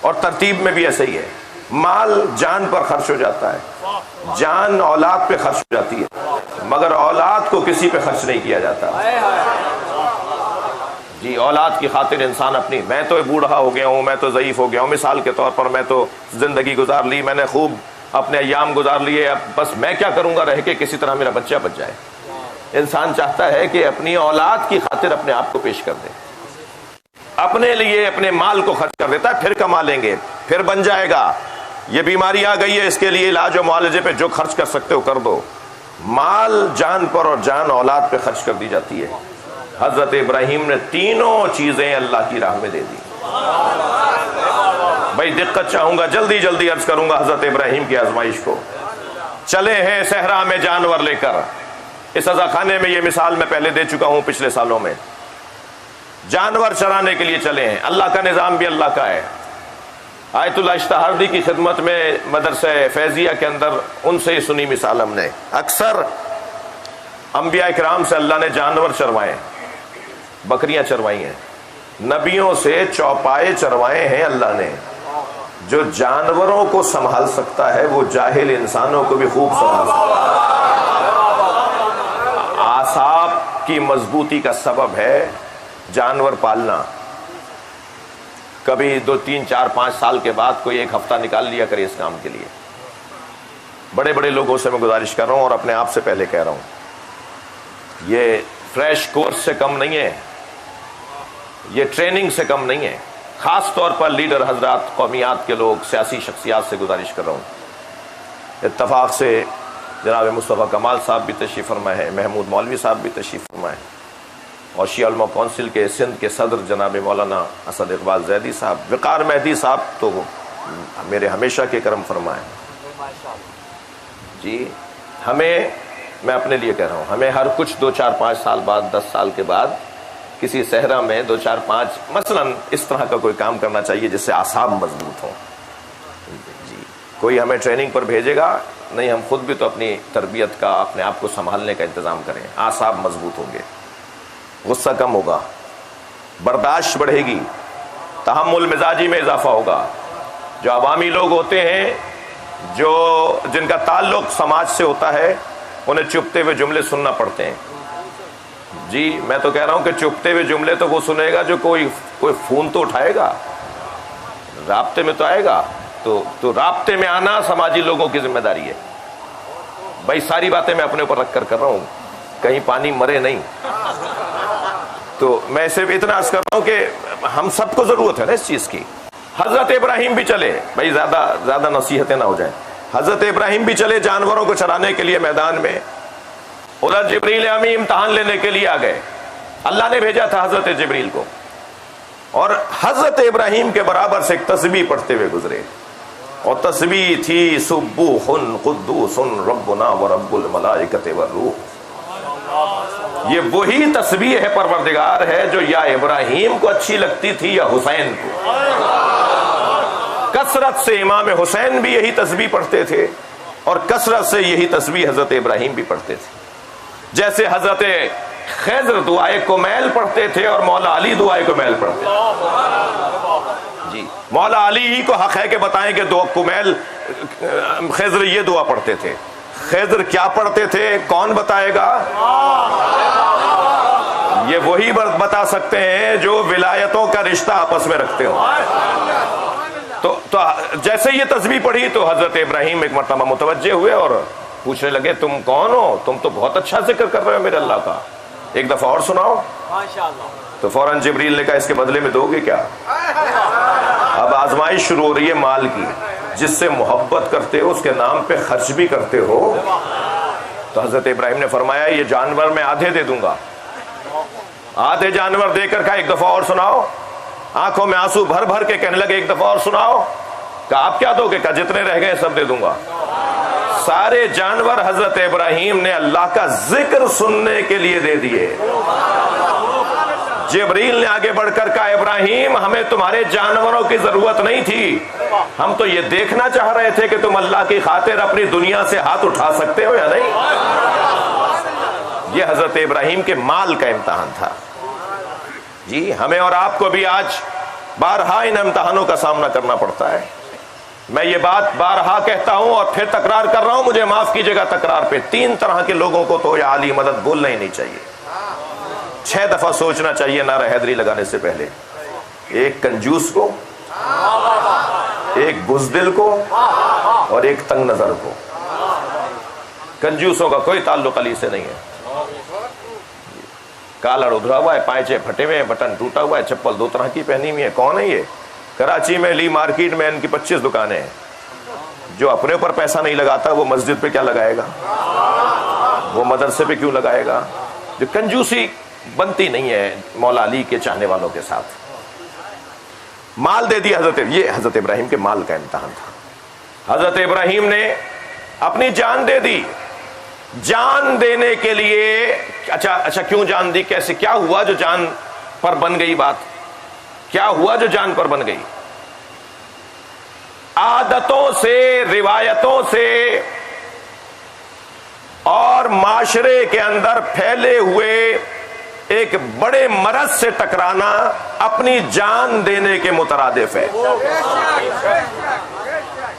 اور ترتیب میں بھی ایسا ہی ہے, مال جان پر خرچ ہو جاتا ہے, جان اولاد پہ خرچ ہو جاتی ہے, مگر اولاد کو کسی پہ خرچ نہیں کیا جاتا. جی اولاد کی خاطر انسان اپنی, میں تو بوڑھا ہو گیا ہوں, میں تو ضعیف ہو گیا ہوں, مثال کے طور پر میں تو زندگی گزار لی, میں نے خوب اپنے ایام گزار لیے, اب بس میں کیا کروں گا رہ کے, کسی طرح میرا بچہ بچ جائے. انسان چاہتا ہے کہ اپنی اولاد کی خاطر اپنے آپ کو پیش کر دے, اپنے لیے اپنے مال کو خرچ کر دیتا ہے, پھر کما لیں گے, پھر بن جائے گا. یہ بیماری آ گئی ہے, اس کے لیے علاج و معالجے پہ جو خرچ کر سکتے ہو کر دو. مال جان پر اور جان اولاد پہ خرچ کر دی جاتی ہے. حضرت ابراہیم نے تینوں چیزیں اللہ کی راہ میں دے دی. بھائی دقت چاہوں گا, جلدی جلدی عرض کروں گا حضرت ابراہیم کی آزمائش کو. چلے ہیں صحرا میں جانور لے کر, اس عزا خانے میں یہ مثال میں پہلے دے چکا ہوں پچھلے سالوں میں. جانور چرانے کے لیے چلے ہیں, اللہ کا نظام بھی اللہ کا ہے. آیت اللہ اشتہاردی کی خدمت میں مدرسہ فیضیہ کے اندر ان سے ہی سنی مثال ہم نے. اکثر انبیاء کرام سے اللہ نے جانور چروائے, بکریاں چروائی ہیں, نبیوں سے چوپائے چروائے ہیں اللہ نے. جو جانوروں کو سنبھال سکتا ہے وہ جاہل انسانوں کو بھی خوب سنبھال سکتا ہے. اعصاب کی مضبوطی کا سبب ہے جانور پالنا. کبھی 2 3 4 5 سال کے بعد کوئی ایک ہفتہ نکال لیا کرے اس کام کے لیے. بڑے بڑے لوگوں سے میں گزارش کر رہا ہوں اور اپنے آپ سے پہلے کہہ رہا ہوں, یہ فریش کورس سے کم نہیں ہے, یہ ٹریننگ سے کم نہیں ہے. خاص طور پر لیڈر حضرات, قومیات کے لوگ, سیاسی شخصیات سے گزارش کر رہا ہوں. اتفاق سے جناب مصطفیٰ کمال صاحب بھی تشریف فرمائے ہیں, محمود مولوی صاحب بھی تشریف فرمائے, اور شیعہ علماء کونسل کے سندھ کے صدر جناب مولانا اسد اقبال زیدی صاحب, وقار مہدی صاحب تو میرے ہمیشہ کے کرم فرمائے. جی ہمیں, میں اپنے لیے کہہ رہا ہوں, ہمیں ہر کچھ 2 4 5 سال بعد, 10 سال کے بعد کسی صحرا میں 2 4 5 مثلاً اس طرح کا کوئی کام کرنا چاہیے جس سے اعصاب مضبوط ہوں. جی کوئی ہمیں ٹریننگ پر بھیجے گا نہیں, ہم خود بھی تو اپنی تربیت کا, اپنے آپ کو سنبھالنے کا انتظام کریں. اعصاب مضبوط ہوں گے, غصہ کم ہوگا, برداشت بڑھے گی, تحمل مزاجی میں اضافہ ہوگا. جو عوامی لوگ ہوتے ہیں, جو جن کا تعلق سماج سے ہوتا ہے, انہیں چپتے ہوئے جملے سننا پڑتے ہیں. جی میں تو کہہ رہا ہوں کہ چپتے ہوئے جملے تو وہ سنے گا جو کوئی فون تو اٹھائے گا, رابطے میں تو آئے گا. تو رابطے میں آنا سماجی لوگوں کی ذمہ داری ہے. بھائی ساری باتیں میں اپنے اوپر رکھ کر رہا ہوں, کہیں پانی مرے نہیں. تو میں صرف اتنا عرض کر رہا ہوں کہ ہم سب کو ضرورت ہے نا اس چیز کی. حضرت ابراہیم بھی چلے, بھائی زیادہ نصیحتیں نہ ہو جائیں. حضرت ابراہیم بھی چلے جانوروں کو چرانے کے لیے میدان میں. ادھر جبریل امی امتحان لینے کے لیے آ گئے. اللہ نے بھیجا تھا حضرت جبریل کو, اور حضرت ابراہیم کے برابر سے ایک تسبیح پڑھتے ہوئے گزرے, اور تسبیح تھی سبوح قدوس ربنا ورب الملائکۃ والروح. یہ وہی تسبیح ہے پروردگار ہے جو یا ابراہیم کو اچھی لگتی تھی یا حسین کو. کثرت سے امام حسین بھی یہی تسبیح پڑھتے تھے, اور کثرت سے یہی تسبیح حضرت ابراہیم بھی پڑھتے تھے. جیسے حضرت خضر دعائے کمیل پڑھتے تھے اور مولا علی دعائے کمیل پڑھتے تھے. جی مولا علی ہی کو حق ہے کہ بتائیں کہ دعا کمیل خضر یہ دعا پڑھتے تھے. خضر کیا پڑھتے تھے کون بتائے گا؟ یہ وہی بتا سکتے ہیں جو ولایتوں کا رشتہ آپس میں رکھتے ہوں. تو جیسے یہ تسبیح پڑھی تو حضرت ابراہیم ایک مرتبہ متوجہ ہوئے اور پوچھنے لگے تم کون ہو؟ تم تو بہت اچھا ذکر کر رہے ہو میرے اللہ کا، ایک دفعہ اور سناؤ. تو فوراً جبریل نے کہا اس کے بدلے میں دو گے کیا؟ اب آزمائش شروع ہو رہی ہے مال کی. جس سے محبت کرتے ہو اس کے نام پہ خرچ بھی کرتے ہو. تو حضرت ابراہیم نے فرمایا یہ جانور میں آدھے دے دوں گا. آدھے جانور دے کر کہا ایک دفعہ اور سناؤ. آنکھوں میں آنسو بھر بھر کے کہنے لگے ایک دفعہ اور سناؤ. کہا آپ کیا دو گے؟ کہا جتنے رہ گئے سب دے دوں گا. سارے جانور حضرت ابراہیم نے اللہ کا ذکر سننے کے لیے دے دیے. جبریل نے آگے بڑھ کر کہا ابراہیم ہمیں تمہارے جانوروں کی ضرورت نہیں تھی، ہم تو یہ دیکھنا چاہ رہے تھے کہ تم اللہ کی خاطر اپنی دنیا سے ہاتھ اٹھا سکتے ہو یا نہیں. یہ حضرت ابراہیم کے مال کا امتحان تھا. جی ہمیں اور آپ کو بھی آج بارہا ان امتحانوں کا سامنا کرنا پڑتا ہے. میں یہ بات بارہا کہتا ہوں اور پھر تکرار کر رہا ہوں، مجھے معاف کیجیے گا تکرار پہ. 3 طرح کے لوگوں کو تو یا علی مدد بولنا ہی نہیں چاہیے. 6 دفعہ سوچنا چاہیے نعرہ حیدری لگانے سے پہلے. ایک کنجوس کو، ایک بزدل کو اور ایک تنگ نظر کو. کنجوسوں کا کوئی تعلق علی سے نہیں ہے. کالر ادھرا ہوا ہے، پائچے پھٹے ہوئے ہیں، بٹن ٹوٹا ہوا ہے، چپل 2 طرح کی پہنی ہوئی ہے. کون ہے یہ؟ کراچی میں لی مارکیٹ میں ان کی 25 دکانیں ہیں. جو اپنے اوپر پیسہ نہیں لگاتا وہ مسجد پہ کیا لگائے گا؟ وہ مدرسے پہ کیوں لگائے گا؟ جو کنجوسی بنتی نہیں ہے مولا علی کے چاہنے والوں کے ساتھ. مال دے دیا یہ حضرت ابراہیم کے مال کا امتحان تھا. حضرت ابراہیم نے اپنی جان دے دی. جان دینے کے لیے اچھا کیوں جان دی؟ کیسے؟ کیا ہوا جو جان پر بن گئی بات؟ کیا ہوا جو جان پر بن گئی؟ عادتوں سے، روایتوں سے اور معاشرے کے اندر پھیلے ہوئے ایک بڑے مرض سے ٹکرانا اپنی جان دینے کے مترادف ہے.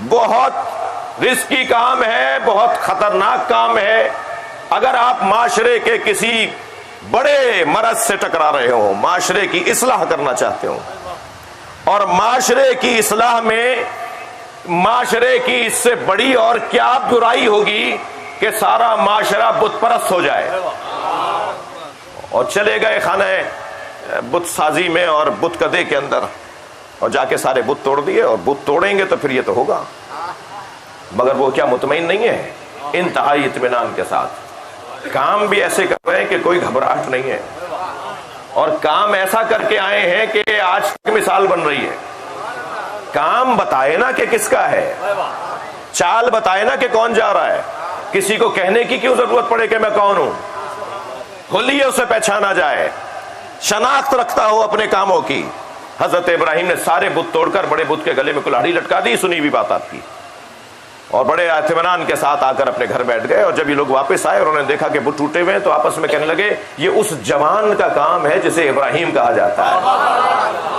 بہت رسکی کام ہے، بہت خطرناک کام ہے. اگر آپ معاشرے کے کسی بڑے مرض سے ٹکرا رہے ہو، معاشرے کی اصلاح کرنا چاہتے ہو، اور معاشرے کی اصلاح میں معاشرے کی اس سے بڑی اور کیا برائی ہوگی کہ سارا معاشرہ بت پرست ہو جائے اور چلے گئے خانہ بت سازی میں اور بت کدے کے اندر اور جا کے سارے بت توڑ دیے. اور بت توڑیں گے تو پھر یہ تو ہوگا، مگر وہ کیا مطمئن نہیں ہے؟ انتہائی اطمینان کے ساتھ کام بھی ایسے کر رہے ہیں کہ کوئی گھبراہٹ نہیں ہے، اور کام ایسا کر کے آئے ہیں کہ آج تک مثال بن رہی ہے. کام بتائے نا کہ کس کا ہے، چال بتائے نا کہ کون جا رہا ہے. کسی کو کہنے کی کیوں ضرورت پڑے کہ میں کون ہوں؟ کھلیے اسے پہچانا جائے، شناخت رکھتا ہو اپنے کاموں کی. حضرت ابراہیم نے سارے بت توڑ کر بڑے بت کے گلے میں کلاڑی لٹکا دی. سنی بھی بات آپ کی. اور بڑے اطمینان کے ساتھ آ کر اپنے گھر بیٹھ گئے. اور جب یہ لوگ واپس آئے اور انہوں نے دیکھا کہ بت ٹوٹے ہوئے ہیں تو آپس میں کہنے لگے یہ اس جوان کا کام ہے جسے ابراہیم کہا جاتا ہے.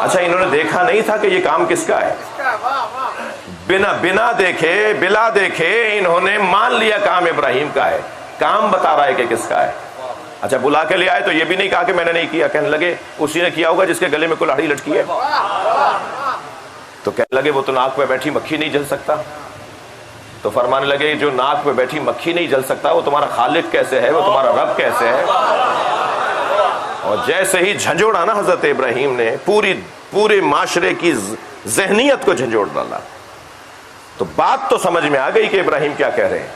اچھا انہوں نے دیکھا نہیں تھا کہ یہ کام کس کا ہے. بنا دیکھے بلا دیکھے انہوں نے مان لیا کام ابراہیم کا ہے. کام بتا رہا ہے کہ کس کا ہے. اچھا بلا کے لے آئے تو یہ بھی نہیں کہا کہ میں نے نہیں کیا. کہنے لگے اسی نے کیا ہوگا جس کے گلے میں کلاڑی لٹکی ہے. تو کہنے لگے وہ تو ناک پہ بیٹھی مکھی نہیں جل سکتا. تو فرمانے لگے جو ناک پہ بیٹھی مکھی نہیں جل سکتا وہ تمہارا خالق کیسے ہے، وہ تمہارا رب کیسے ہے. اور جیسے ہی جھنجھوڑا نا حضرت ابراہیم نے پورے معاشرے کی ذہنیت کو جھنجھوڑ ڈالا. تو بات تو سمجھ میں آ گئی کہ ابراہیم کیا کہہ رہے ہیں،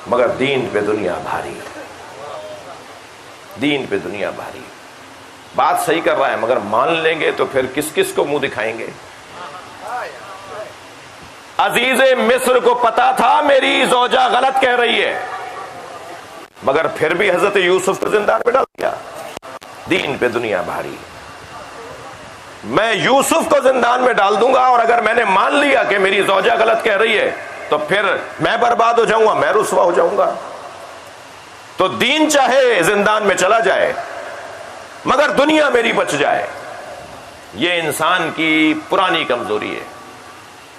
مگر دین پہ دنیا بھاری، دین پہ دنیا بھاری. بات صحیح کر رہا ہے مگر مان لیں گے تو پھر کس کس کو منہ دکھائیں گے. عزیز مصر کو پتا تھا میری زوجہ غلط کہہ رہی ہے، مگر پھر بھی حضرت یوسف کو زندان میں ڈال دیا. دین پہ دنیا بھاری. میں یوسف کو زندان میں ڈال دوں گا، اور اگر میں نے مان لیا کہ میری زوجہ غلط کہہ رہی ہے تو پھر میں برباد ہو جاؤں گا، میں رسوا ہو جاؤں گا. تو دین چاہے زندان میں چلا جائے مگر دنیا میری بچ جائے. یہ انسان کی پرانی کمزوری ہے.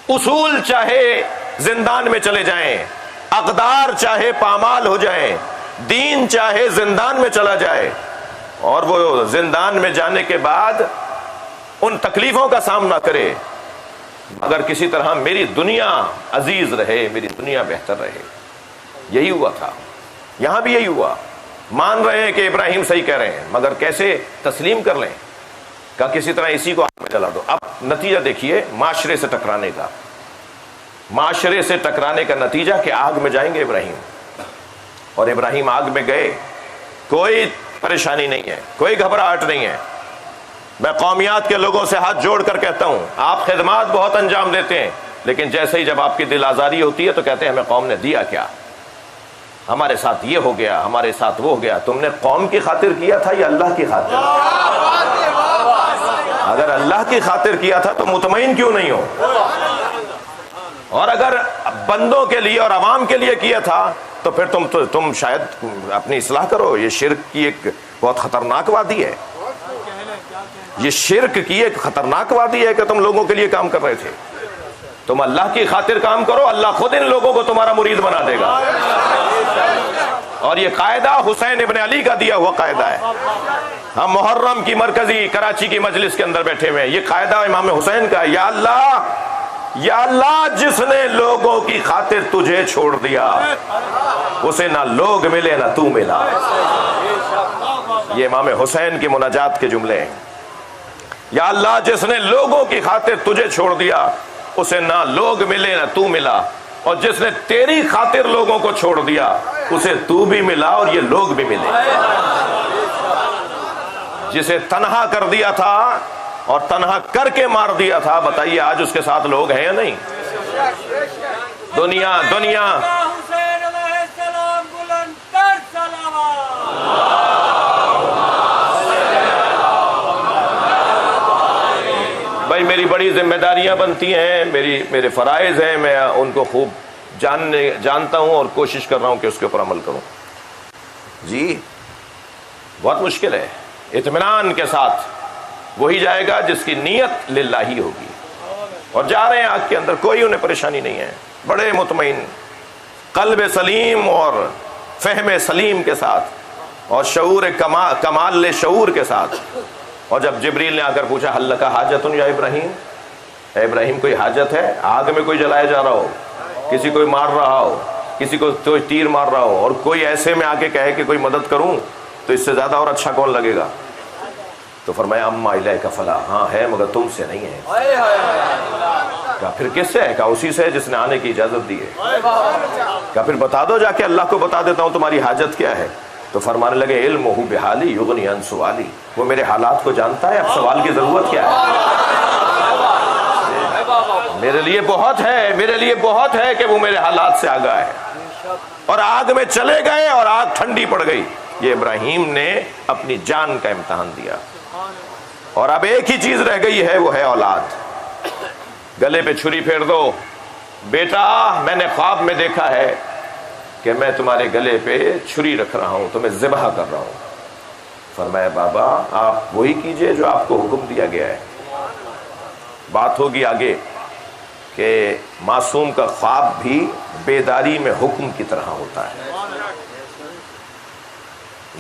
اصول چاہے زندان میں چلے جائیں، اقدار چاہے پامال ہو جائیں، دین چاہے زندان میں چلا جائے، اور وہ زندان میں جانے کے بعد ان تکلیفوں کا سامنا کرے، اگر کسی طرح میری دنیا عزیز رہے، میری دنیا بہتر رہے. یہی ہوا تھا، یہاں بھی یہی ہوا. مان رہے ہیں کہ ابراہیم صحیح کہہ رہے ہیں، مگر کیسے تسلیم کر لیں؟ کہ کسی طرح اسی کو آگ میں جلا دو. اب نتیجہ دیکھیے معاشرے سے ٹکرانے کا. معاشرے سے ٹکرانے کا نتیجہ کہ آگ میں جائیں گے ابراہیم. اور ابراہیم آگ میں گئے، کوئی پریشانی نہیں ہے، کوئی گھبراہٹ نہیں ہے. میں قومیات کے لوگوں سے ہاتھ جوڑ کر کہتا ہوں، آپ خدمات بہت انجام دیتے ہیں، لیکن جیسے ہی جب آپ کی دل آزاری ہوتی ہے تو کہتے ہیں ہمیں قوم نے دیا کیا، ہمارے ساتھ یہ ہو گیا، ہمارے ساتھ وہ ہو گیا. تم نے قوم کی خاطر کیا تھا یا اللہ کی خاطر؟ اگر اللہ کی خاطر کیا تھا تو مطمئن کیوں نہیں ہو؟ اور اگر بندوں کے لیے اور عوام کے لیے کیا تھا تو پھر تم شاید اپنی اصلاح کرو. یہ شرک کی ایک بہت خطرناک وادی ہے. یہ شرک کی ایک خطرناک وادی ہے کہ تم لوگوں کے لیے کام کر رہے تھے. تم اللہ کی خاطر کام کرو، اللہ خود ان لوگوں کو تمہارا مرید بنا دے گا. اور یہ قاعدہ حسین ابن علی کا دیا ہوا قاعدہ ہے. ہم محرم کی مرکزی کراچی کی مجلس کے اندر بیٹھے ہوئے ہیں، یہ قاعدہ امام حسین کا ہے. یا اللہ جس نے لوگوں کی خاطر تجھے چھوڑ دیا اسے نہ لوگ ملے نہ تو ملا. یہ امام حسین کی مناجات کے جملے ہیں. یا اللہ جس نے لوگوں کی خاطر تجھے چھوڑ دیا اسے نہ لوگ ملے نہ تو ملا، اور جس نے تیری خاطر لوگوں کو چھوڑ دیا اسے تو بھی ملا اور یہ لوگ بھی ملے. جسے تنہا کر دیا تھا اور تنہا کر کے مار دیا تھا، بتائیے آج اس کے ساتھ لوگ ہیں یا نہیں؟ دنیا حسین علیہ السلام بلند تر صلوات. بھائی میری بڑی ذمہ داریاں بنتی ہیں، میرے فرائض ہیں، میں ان کو خوب جانتا ہوں اور کوشش کر رہا ہوں کہ اس کے اوپر عمل کروں. جی بہت مشکل ہے. اطمینان کے ساتھ وہی جائے گا جس کی نیت للہ ہوگی. اور جا رہے ہیں آگ کے اندر، کوئی انہیں پریشانی نہیں ہے، بڑے مطمئن، قلب سلیم اور فہم سلیم کے ساتھ اور شعور کمال شعور کے ساتھ. اور جب جبریل نے آ کر پوچھا حل لک حاجت یا ابراہیم، اے ابراہیم کوئی حاجت ہے؟ آگ میں کوئی جلایا جا رہا ہو، کسی کوئی مار رہا ہو، کسی کو کوئی تیر مار رہا ہو، اور کوئی ایسے میں آ کے کہے کہ کوئی مدد کروں تو اس سے زیادہ اور اچھا کون لگے گا؟ تو فرمایا اما الیک فلا، ہاں ہے مگر تم سے نہیں ہے. کہا پھر کس سے ہے؟ کہا اسی سے جس نے آنے کی اجازت دی ہے. کہا پھر بتا دو، جا کے اللہ کو بتا دیتا ہوں تمہاری حاجت کیا ہے. تو فرمانے لگے علمہ بحالی یغنی عن سوالی، وہ میرے حالات کو جانتا ہے، اب سوال کی ضرورت کیا ہے؟ میرے لیے بہت ہے کہ وہ میرے حالات سے آگاہ ہے. اور آگ میں چلے گئے اور آگ ٹھنڈی پڑ گئی. یہ ابراہیم نے اپنی جان کا امتحان دیا. اور اب ایک ہی چیز رہ گئی ہے، وہ ہے اولاد. گلے پہ چھری پھیر دو، بیٹا میں نے خواب میں دیکھا ہے کہ میں تمہارے گلے پہ چھری رکھ رہا ہوں، تمہیں ذبح کر رہا ہوں. فرمایا بابا آپ وہی کیجئے جو آپ کو حکم دیا گیا ہے. بات ہوگی آگے کہ معصوم کا خواب بھی بیداری میں حکم کی طرح ہوتا ہے.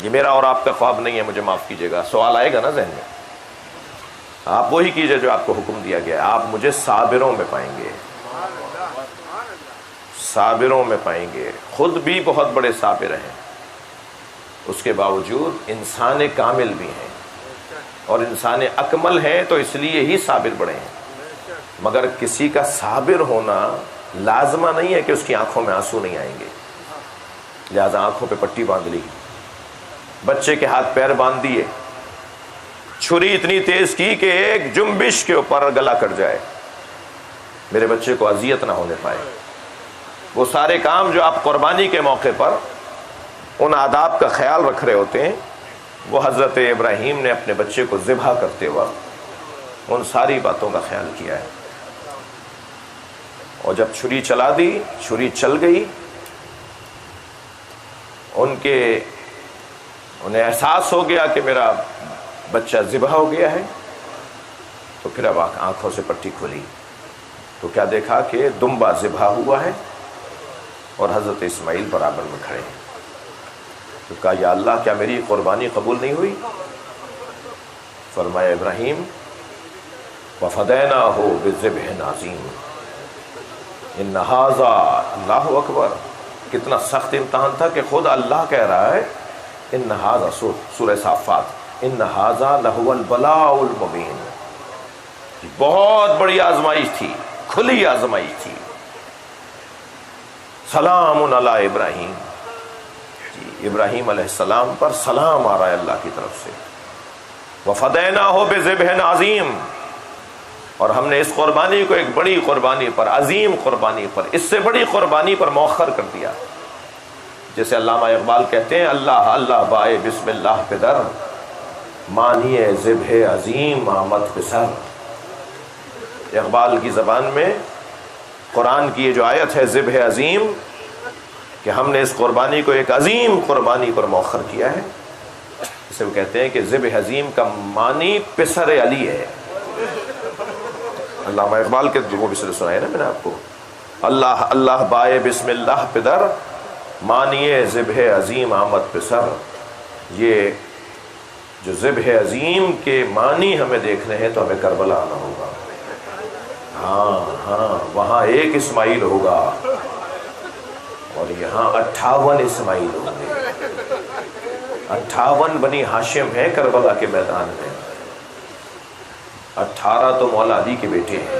یہ میرا اور آپ کا خواب نہیں ہے، مجھے معاف کیجئے گا. سوال آئے گا نا ذہن میں. آپ وہی کیجئے جو آپ کو حکم دیا گیا ہے. آپ مجھے صابروں میں پائیں گے، صابروں میں پائیں گے. خود بھی بہت بڑے صابر ہیں، اس کے باوجود انسان کامل بھی ہیں اور انسان اکمل ہیں، تو اس لیے ہی صابر بڑے ہیں. مگر کسی کا صابر ہونا لازمہ نہیں ہے کہ اس کی آنکھوں میں آنسو نہیں آئیں گے. لہذا آنکھوں پہ پٹی باندھ لی، بچے کے ہاتھ پیر باندھ دیے، چھری اتنی تیز کی کہ ایک جنبش کے اوپر گلا کٹ جائے، میرے بچے کو اذیت نہ ہونے پائے. وہ سارے کام جو آپ قربانی کے موقع پر ان آداب کا خیال رکھ رہے ہوتے ہیں، وہ حضرت ابراہیم نے اپنے بچے کو ذبح کرتے وقت ان ساری باتوں کا خیال کیا ہے. اور جب چھری چلا دی، چھری چل گئی، انہیں احساس ہو گیا کہ میرا بچہ ذبح ہو گیا ہے تو پھر اب آنکھوں سے پٹی کھلی تو کیا دیکھا کہ دمبا ذبح ہوا ہے اور حضرت اسماعیل برابر میں کھڑے ہیں. تو کہا یا اللہ کیا میری قربانی قبول نہیں ہوئی؟ فرمایا ابراہیم وَفَدَيْنَاهُ بِذِبْحٍ عَظِيمٍ إِنَّ هَذَا اللہ اکبر. کتنا سخت امتحان تھا کہ خود اللہ کہہ رہا ہے ان هذا سورہ صافات ان هذا لَهُوَ الْبَلَاءُ الْمُبِينُ. بہت بڑی آزمائش تھی، کھلی آزمائش تھی. سلام علی ابراہیم، جی ابراہیم علیہ السلام پر سلام آ رہا ہے اللہ کی طرف سے. وَفَدَيْنَاهُ بِذِبْحٍ عَظِيمٍ، اور ہم نے اس قربانی کو ایک بڑی قربانی پر، عظیم قربانی پر، اس سے بڑی قربانی پر مؤخر کر دیا. جیسے علامہ اقبال کہتے ہیں اللہ اللہ بائے بسم اللہ پہ در، مانیے ذبح عظیم آمد پہ سر. اقبال کی زبان میں قرآن کی یہ جو آیت ہے ذبح عظیم، کہ ہم نے اس قربانی کو ایک عظیم قربانی پر مؤخر کیا ہے. اسے وہ کہتے ہیں کہ ذبح عظیم کا معنی پسر علی ہے. علامہ اقبال کے وہ بھی سنائے نا میں نے آپ کو، اللہ اللہ بائے بسم اللہ پہ در، مانیے ذبح عظیم آمد پہ سر. یہ جو ذبح عظیم کے معنی ہمیں دیکھنے ہیں تو ہمیں کربلا آنا ہوگا. ہاں وہاں ایک اسماعیل ہوگا اور یہاں 58 اسماعیل ہوں گے. 58 بنی ہاشم ہیں کربلا کے میدان میں، 18 تو مولا علی کے بیٹے ہیں،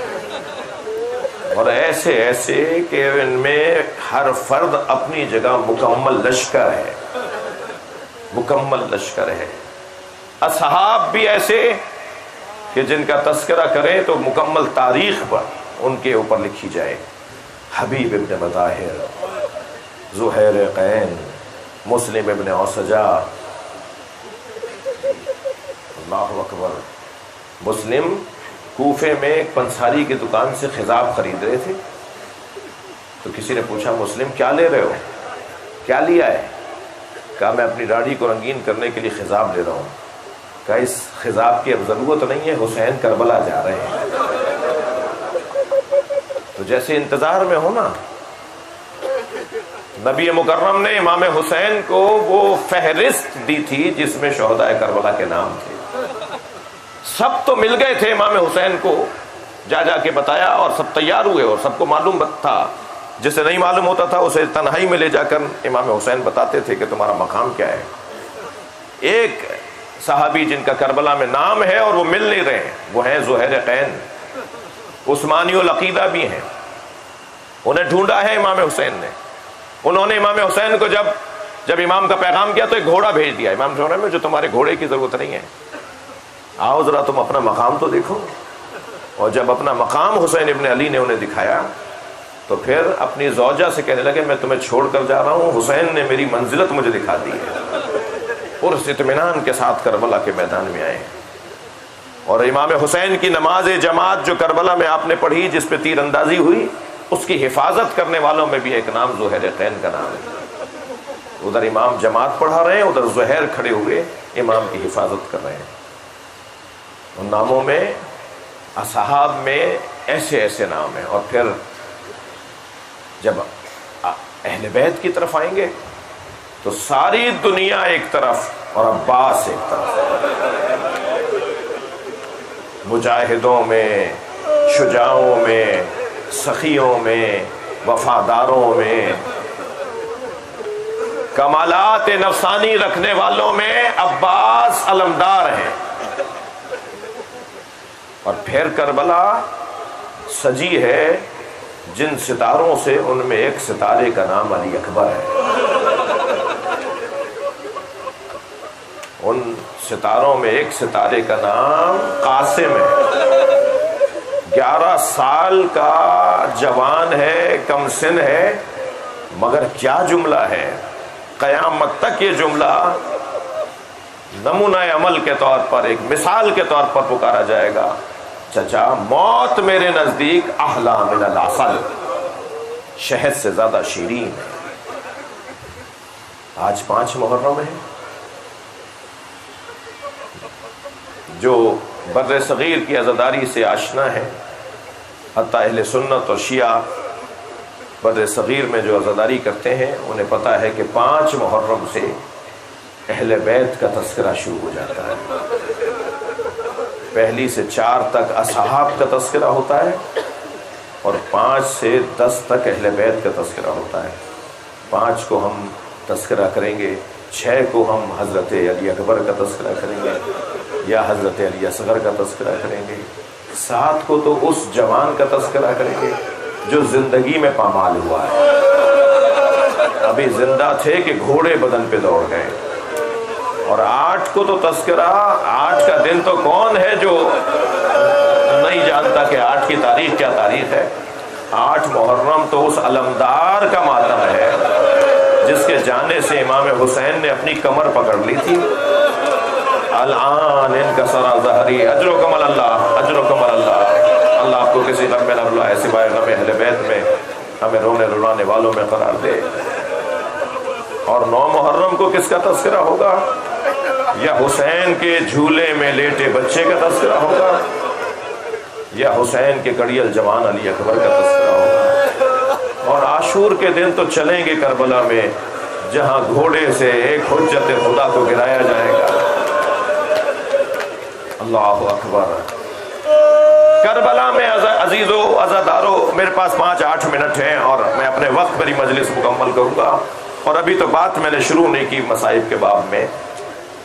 اور ایسے ایسے کہ ان میں ہر فرد اپنی جگہ مکمل لشکر ہے، مکمل لشکر ہے. اصحاب بھی ایسے کہ جن کا تذکرہ کریں تو مکمل تاریخ پر ان کے اوپر لکھی جائے. حبیب ابن مظاہر، زہیر قین، مسلم ابن اوسجا، اللہ اکبر. مسلم کوفے میں ایک پنساری کی دکان سے خضاب خرید رہے تھے تو کسی نے پوچھا مسلم کیا لے رہے ہو، کیا لیا ہے؟ کہا میں اپنی داڑھی کو رنگین کرنے کے لیے خضاب لے رہا ہوں. کہا اس خضاب کی اب ضرورت نہیں ہے، حسین کربلا جا رہے ہیں. تو جیسے انتظار میں ہو نا، نبی مکرم نے امام حسین کو وہ فہرست دی تھی جس میں شہدائے کربلا کے نام تھے. سب تو مل گئے تھے امام حسین کو، جا جا کے بتایا اور سب تیار ہوئے اور سب کو معلوم تھا. جسے نہیں معلوم ہوتا تھا اسے تنہائی میں لے جا کر امام حسین بتاتے تھے کہ تمہارا مقام کیا ہے. ایک صحابی جن کا کربلا میں نام ہے اور وہ مل نہیں رہے ہیں، وہ ہیں زہیر قین، عثمانی العقیدہ بھی ہیں. انہیں ڈھونڈا ہے امام حسین نے. انہوں نے امام حسین کو جب امام کا پیغام کیا تو ایک گھوڑا بھیج دیا. امام نے میں جو تمہارے گھوڑے کی ضرورت نہیں ہے، آؤ ذرا تم اپنا مقام تو دیکھو. اور جب اپنا مقام حسین ابن علی نے انہیں دکھایا تو پھر اپنی زوجہ سے کہنے لگے میں تمہیں چھوڑ کر جا رہا ہوں، حسین نے میری منزلت مجھے دکھا دی ہے. اور اس اطمینان کے ساتھ کربلا کے میدان میں آئے. اور امام حسین کی نماز جماعت جو کربلا میں آپ نے پڑھی جس پہ تیر اندازی ہوئی، اس کی حفاظت کرنے والوں میں بھی ایک نام زہیر قین کا نام ہے. ادھر امام جماعت پڑھا رہے ہیں، ادھر زہیر کھڑے ہوئے امام کی حفاظت کر رہے ہیں. ان ناموں میں اصحاب میں ایسے ایسے نام ہیں. اور پھر جب اہل بیت کی طرف آئیں گے تو ساری دنیا ایک طرف اور عباس ایک طرف. مجاہدوں میں، شجاعوں میں، سخیوں میں، وفاداروں میں، کمالات نفسانی رکھنے والوں میں عباس علمدار ہیں. اور پھر کربلا سجی ہے جن ستاروں سے، ان میں ایک ستارے کا نام علی اکبر ہے. ان ستاروں میں ایک ستارے کا نام قاسم ہے. 11 سال کا جوان ہے، کم سن ہے، مگر کیا جملہ ہے. قیامت تک یہ جملہ نمونہ عمل کے طور پر، ایک مثال کے طور پر پکارا جائے گا. چچا موت میرے نزدیک احلی من العسل، شہد سے زیادہ شیرین ہے. آج 5 محرم ہے. جو بر صغیر کی عزاداری سے آشنا ہے، حتیٰ اہل سنت اور شیعہ بر صغیر میں جو عزاداری کرتے ہیں انہیں پتہ ہے کہ 5 محرم سے اہل بیت کا تذکرہ شروع ہو جاتا ہے۔ پہلی سے 4 تک اصحاب کا تذکرہ ہوتا ہے اور 5 سے 10 تک اہل بیت کا تذکرہ ہوتا ہے۔ 5 کو ہم تذکرہ کریں گے، 6 کو ہم حضرت علی اکبر کا تذکرہ کریں گے یا حضرت علی اصغر کا تذکرہ کریں گے، 7 کو تو اس جوان کا تذکرہ کریں گے جو زندگی میں پامال ہوا ہے، ابھی زندہ تھے کہ گھوڑے بدن پہ دوڑ گئے، اور 8 کو تو تذکرہ، 8 کا دن تو کون ہے جو نہیں جانتا کہ 8 کی تاریخ کیا تاریخ ہے۔ 8 محرم تو اس علمدار کا ماتم ہے جس کے جانے سے امام حسین نے اپنی کمر پکڑ لی تھی۔ الان انکسر ظہری اجرکم اللہ، اجرکم اللہ، اللہ آپ کو کسی غم میں نہ رلائے سوائے غم اہل بیت میں، ہمیں رونے رلانے والوں میں قرار دے۔ اور 9 محرم کو کس کا تذکرہ ہوگا؟ یا حسین کے جھولے میں لیٹے بچے کا تذکرہ ہوگا یا حسین کے کڑیل جوان علی اکبر کا تذکرہ ہوگا۔ اور عاشور کے دن تو چلیں گے کربلا میں جہاں گھوڑے سے ایک حجت خدا کو گرایا جائے گا۔ اللہ اکبر۔ کربلا میں عزیزو عزادارو، میرے پاس 5-8 منٹ ہیں اور میں اپنے وقت میری مجلس مکمل کروں گا، اور ابھی تو بات میں نے شروع نہیں کی مصائب کے باب میں۔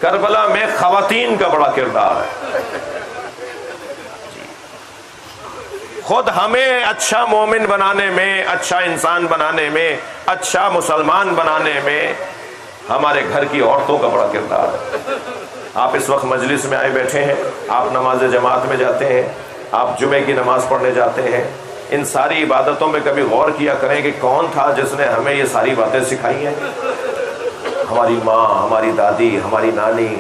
کربلا میں خواتین کا بڑا کردار ہے۔ خود ہمیں اچھا مومن بنانے میں، اچھا انسان بنانے میں، اچھا مسلمان بنانے میں ہمارے گھر کی عورتوں کا بڑا کردار ہے۔ آپ اس وقت مجلس میں آئے بیٹھے ہیں، آپ نماز جماعت میں جاتے ہیں، آپ جمعے کی نماز پڑھنے جاتے ہیں، ان ساری عبادتوں میں کبھی غور کیا کریں کہ کون تھا جس نے ہمیں یہ ساری باتیں سکھائی ہیں؟ ہماری ماں، ہماری دادی، ہماری نانی،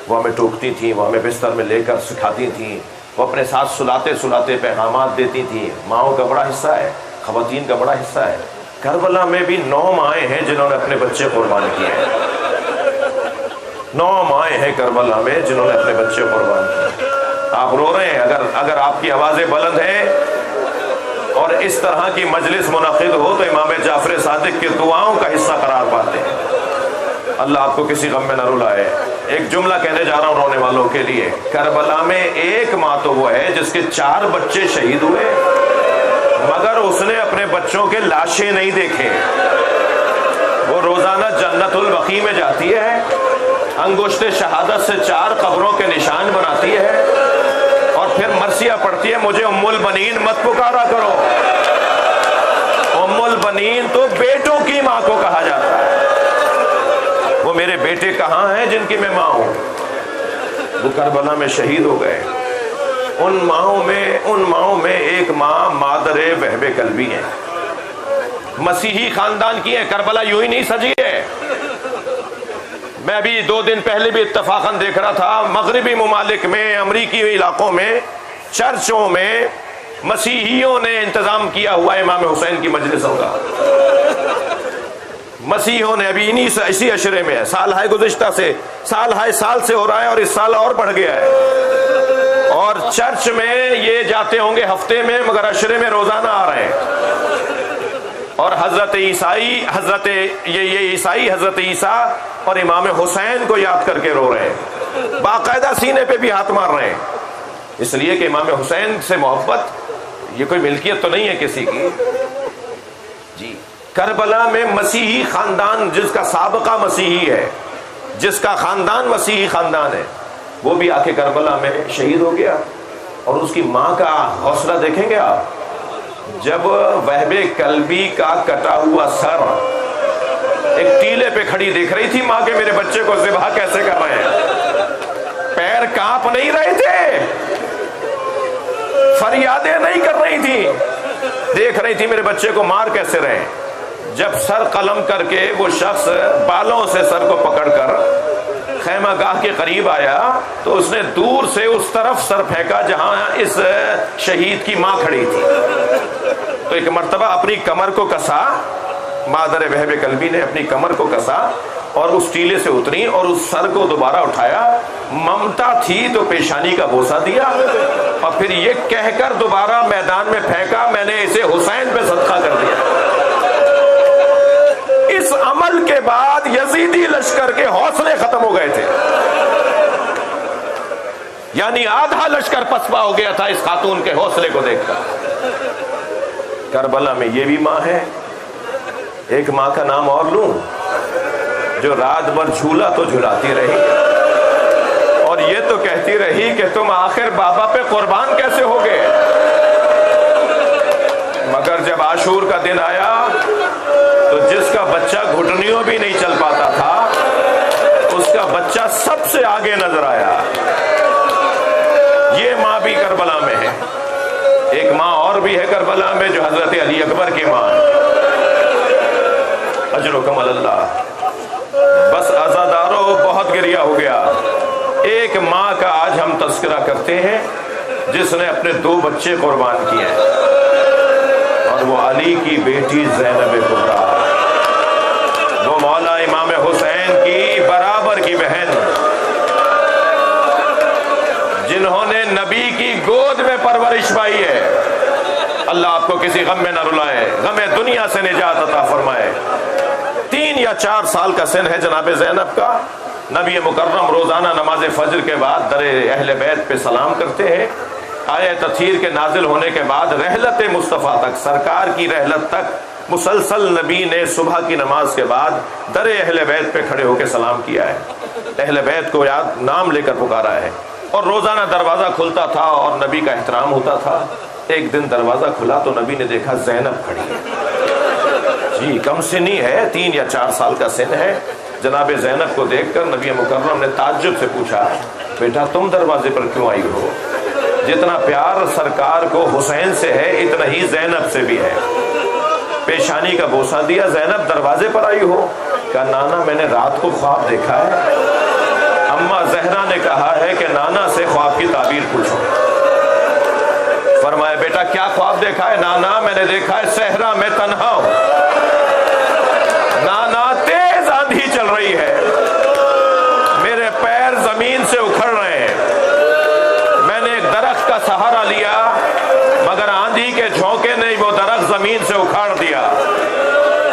وہ ہمیں ٹوکتی تھیں، وہ ہمیں بستر میں لے کر سکھاتی تھیں، وہ اپنے ساتھ سلاتے سلاتے پیغامات دیتی تھیں۔ ماؤں کا بڑا حصہ ہے، خواتین کا بڑا حصہ ہے۔ کربلا میں بھی 9 مائیں ہیں جنہوں نے اپنے بچے قربان کیے ہیں۔ 9 مائیں ہیں کربلا میں جنہوں نے اپنے بچے قربان کیے۔ آپ رو رہے ہیں، اگر آپ کی آوازیں بلند ہیں اور اس طرح کی مجلس منعقد ہو تو امام جعفر صادق کی دعاؤں کا حصہ قرار پاتے ہیں۔ اللہ آپ کو کسی غم میں نہ رلائے۔ ایک جملہ کہنے جا رہا ہوں رونے والوں کے لیے، کربلا میں ایک ماں تو وہ ہے جس کے 4 بچے شہید ہوئے مگر اس نے اپنے بچوں کے لاشیں نہیں دیکھے۔ وہ روزانہ جنت البقیع میں جاتی ہے، انگشت شہادت سے 4 قبروں کے نشان بناتی ہے اور پھر مرثیہ پڑھتی ہے، مجھے ام البنین مت پکارا کرو۔ ام البنین تو بیٹوں کی ماں کو کہا جاتا ہے۔ وہ میرے بیٹے کہاں ہیں جن کی میں ماں ہوں؟ وہ کربلا میں شہید ہو گئے۔ ان ماؤں میں ایک ماں مادر وہب کلبی ہے، مسیحی خاندان کی ہے۔ کربلا یوں ہی نہیں سجی ہے۔ میں ابھی 2 دن پہلے بھی اتفاقاً دیکھ رہا تھا، مغربی ممالک میں، امریکی علاقوں میں، چرچوں میں مسیحیوں نے انتظام کیا ہوا ہے امام حسین کی مجلسوں کا۔ مسیحوں نے ابھی اسی عشرے میں ہے، سال ہائے گزشتہ سے، سال سے ہو رہا ہے اور اس سال اور بڑھ گیا ہے۔ اور چرچ میں یہ جاتے ہوں گے ہفتے میں، مگر عشرے میں روزانہ آ رہے ہیں۔ اور حضرت عیسائی حضرت عیسیٰ اور امام حسین کو یاد کر کے رو رہے ہیں، باقاعدہ سینے پہ بھی ہاتھ مار رہے ہیں، اس لیے کہ امام حسین سے محبت یہ کوئی ملکیت تو نہیں ہے کسی کی۔ جی کربلا میں مسیحی خاندان جس کا سابقہ مسیحی ہے، جس کا خاندان مسیحی خاندان ہے، وہ بھی آ کے کربلا میں شہید ہو گیا۔ اور اس کی ماں کا حوصلہ دیکھیں گے آپ، جب وہب کلبی کا کٹا ہوا سر ایک ٹیلے پہ کھڑی دیکھ رہی تھی ماں کے میرے بچے کو ذبح کیسے کر رہے ہیں، پیر کانپ نہیں رہے تھے، فریادیں نہیں کر رہی تھی، دیکھ رہی تھی میرے بچے کو مار کیسے رہے۔ جب سر قلم کر کے وہ شخص بالوں سے سر کو پکڑ کر خیمہ گاہ کے قریب آیا تو اس نے دور سے اس طرف سر پھینکا جہاں اس شہید کی ماں کھڑی تھی۔ تو ایک مرتبہ اپنی کمر کو کسا، مادر وہب کلبی نے اپنی کمر کو کسا اور اس ٹیلے سے اتری اور اس سر کو دوبارہ اٹھایا، ممتا تھی تو پیشانی کا بوسہ دیا، اور پھر یہ کہہ کر دوبارہ میدان میں پھینکا، میں نے اسے حسین پہ صدقہ کر دیا۔ اس عمل کے بعد یزیدی لشکر کے حوصلے ختم ہو گئے تھے، یعنی آدھا لشکر پسپا ہو گیا تھا اس خاتون کے حوصلے کو دیکھ کر۔ کربلا میں یہ بھی ماں ہے، ایک ماں کا نام اور لوں، جو رات بھر جھولا تو جھلاتی رہی اور یہ تو کہتی رہی کہ تم آخر بابا پہ قربان کیسے ہو گئے۔ مگر جب عاشور کا دن آیا تو جس کا بچہ گھٹنیوں بھی نہیں چل پاتا تھا، اس کا بچہ سب سے آگے نظر آیا۔ یہ ماں بھی کربلا میں ہے۔ ایک ماں اور بھی ہے کربلا میں جو حضرت علی اکبر کی ماں ہے، اجرکم اللہ۔ بس عزادارو بہت گریہ ہو گیا۔ ایک ماں کا آج ہم تذکرہ کرتے ہیں جس نے اپنے 2 بچے قربان کیے ہیں، اور وہ علی کی بیٹی زینب کبریٰ، وہ مولا امام حسین کی برابر کی بہن، جنہوں نے نبی کی گود میں پرورش پائی ہے۔ اللہ آپ کو کسی غم میں نہ رلائے، غم دنیا سے نجات عطا فرمائے۔ 3 یا 4 سال کا سن ہے جناب زینب کا۔ نبی مکرم روزانہ نماز فجر کے بعد در اہل بیت پہ سلام کرتے ہیں۔ آیہ تطہیر کے نازل ہونے کے بعد رحلت مصطفیٰ تک، سرکار کی رحلت تک مسلسل نبی نے صبح کی نماز کے بعد در اہل بیت پہ کھڑے ہو کے سلام کیا ہے، اہل بیت کو یاد نام لے کر پکارا ہے، اور روزانہ دروازہ کھلتا تھا اور نبی کا احترام ہوتا تھا۔ ایک دن دروازہ کھلا تو نبی نے دیکھا زینب کھڑی ہے، جی کم سنی ہے، 3 یا 4 سال کا سن ہے۔ جناب زینب کو دیکھ کر نبی مکرم نے تعجب سے پوچھا، بیٹا تم دروازے پر کیوں آئی ہو؟ جتنا پیار سرکار کو حسین سے ہے اتنا ہی زینب سے بھی ہے۔ پیشانی کا بوسہ دیا، زینب دروازے پر آئی ہو؟ کہا نانا میں نے رات کو خواب دیکھا ہے۔ اماں زہرا نے کہا ہے کہ نانا سے خواب کی تعبیر پوچھو۔ فرمایا بیٹا کیا خواب دیکھا ہے؟ نانا میں نے دیکھا ہے صحرا میں تنہا ہوں، نانا تیز آندھی چل رہی ہے، میرے پیر زمین سے اکھڑ رہے ہیں، میں نے ایک درخت کا سہارا لیا مگر آندھی کے جھونکے نے وہ درخت زمین سے اکھاڑ دیا۔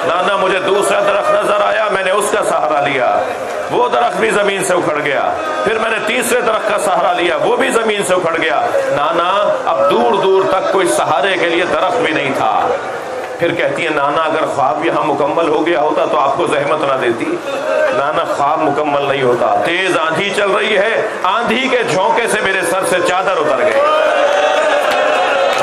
نانا مجھے دوسرا درخت نظر آیا، میں نے اس کا سہارا لیا، وہ درخت بھی زمین سے اکھڑ گیا، پھر میں نے تیسرے درخت کا سہارا لیا، وہ بھی زمین سے اکھڑ گیا۔ نانا اب دور دور تک کوئی سہارے کے لیے درخت بھی نہیں تھا۔ پھر کہتی ہے نانا اگر خواب یہاں مکمل ہو گیا ہوتا تو آپ کو زحمت نہ دیتی۔ نانا خواب مکمل نہیں ہوتا، تیز آندھی چل رہی ہے، آندھی کے جھونکے سے میرے سر سے چادر اتر گئی۔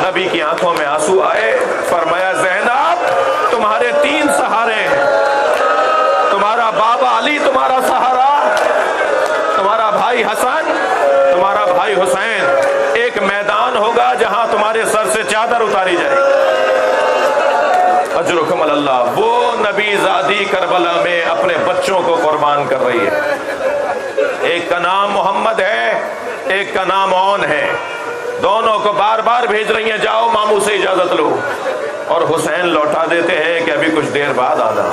نبی کی آنکھوں میں آنسو آئے، فرمایا زینب تمہارے 3 سہارے ہیں، تمہارا بابا علی تمہارا سہارا، تمہارا بھائی حسن، تمہارا بھائی حسین۔ ایک میدان ہوگا جہاں تمہارے سر سے چادر اتاری جائے گی۔ اجرکم اللہ۔ وہ نبی زادی کربلا میں اپنے بچوں کو قربان کر رہی ہے، ایک کا نام محمد ہے، ایک کا نام اون ہے، دونوں کو بار بار بھیج رہی ہیں جاؤ ماموں سے اجازت لو، اور حسین لوٹا دیتے ہیں کہ ابھی کچھ دیر بعد آنا۔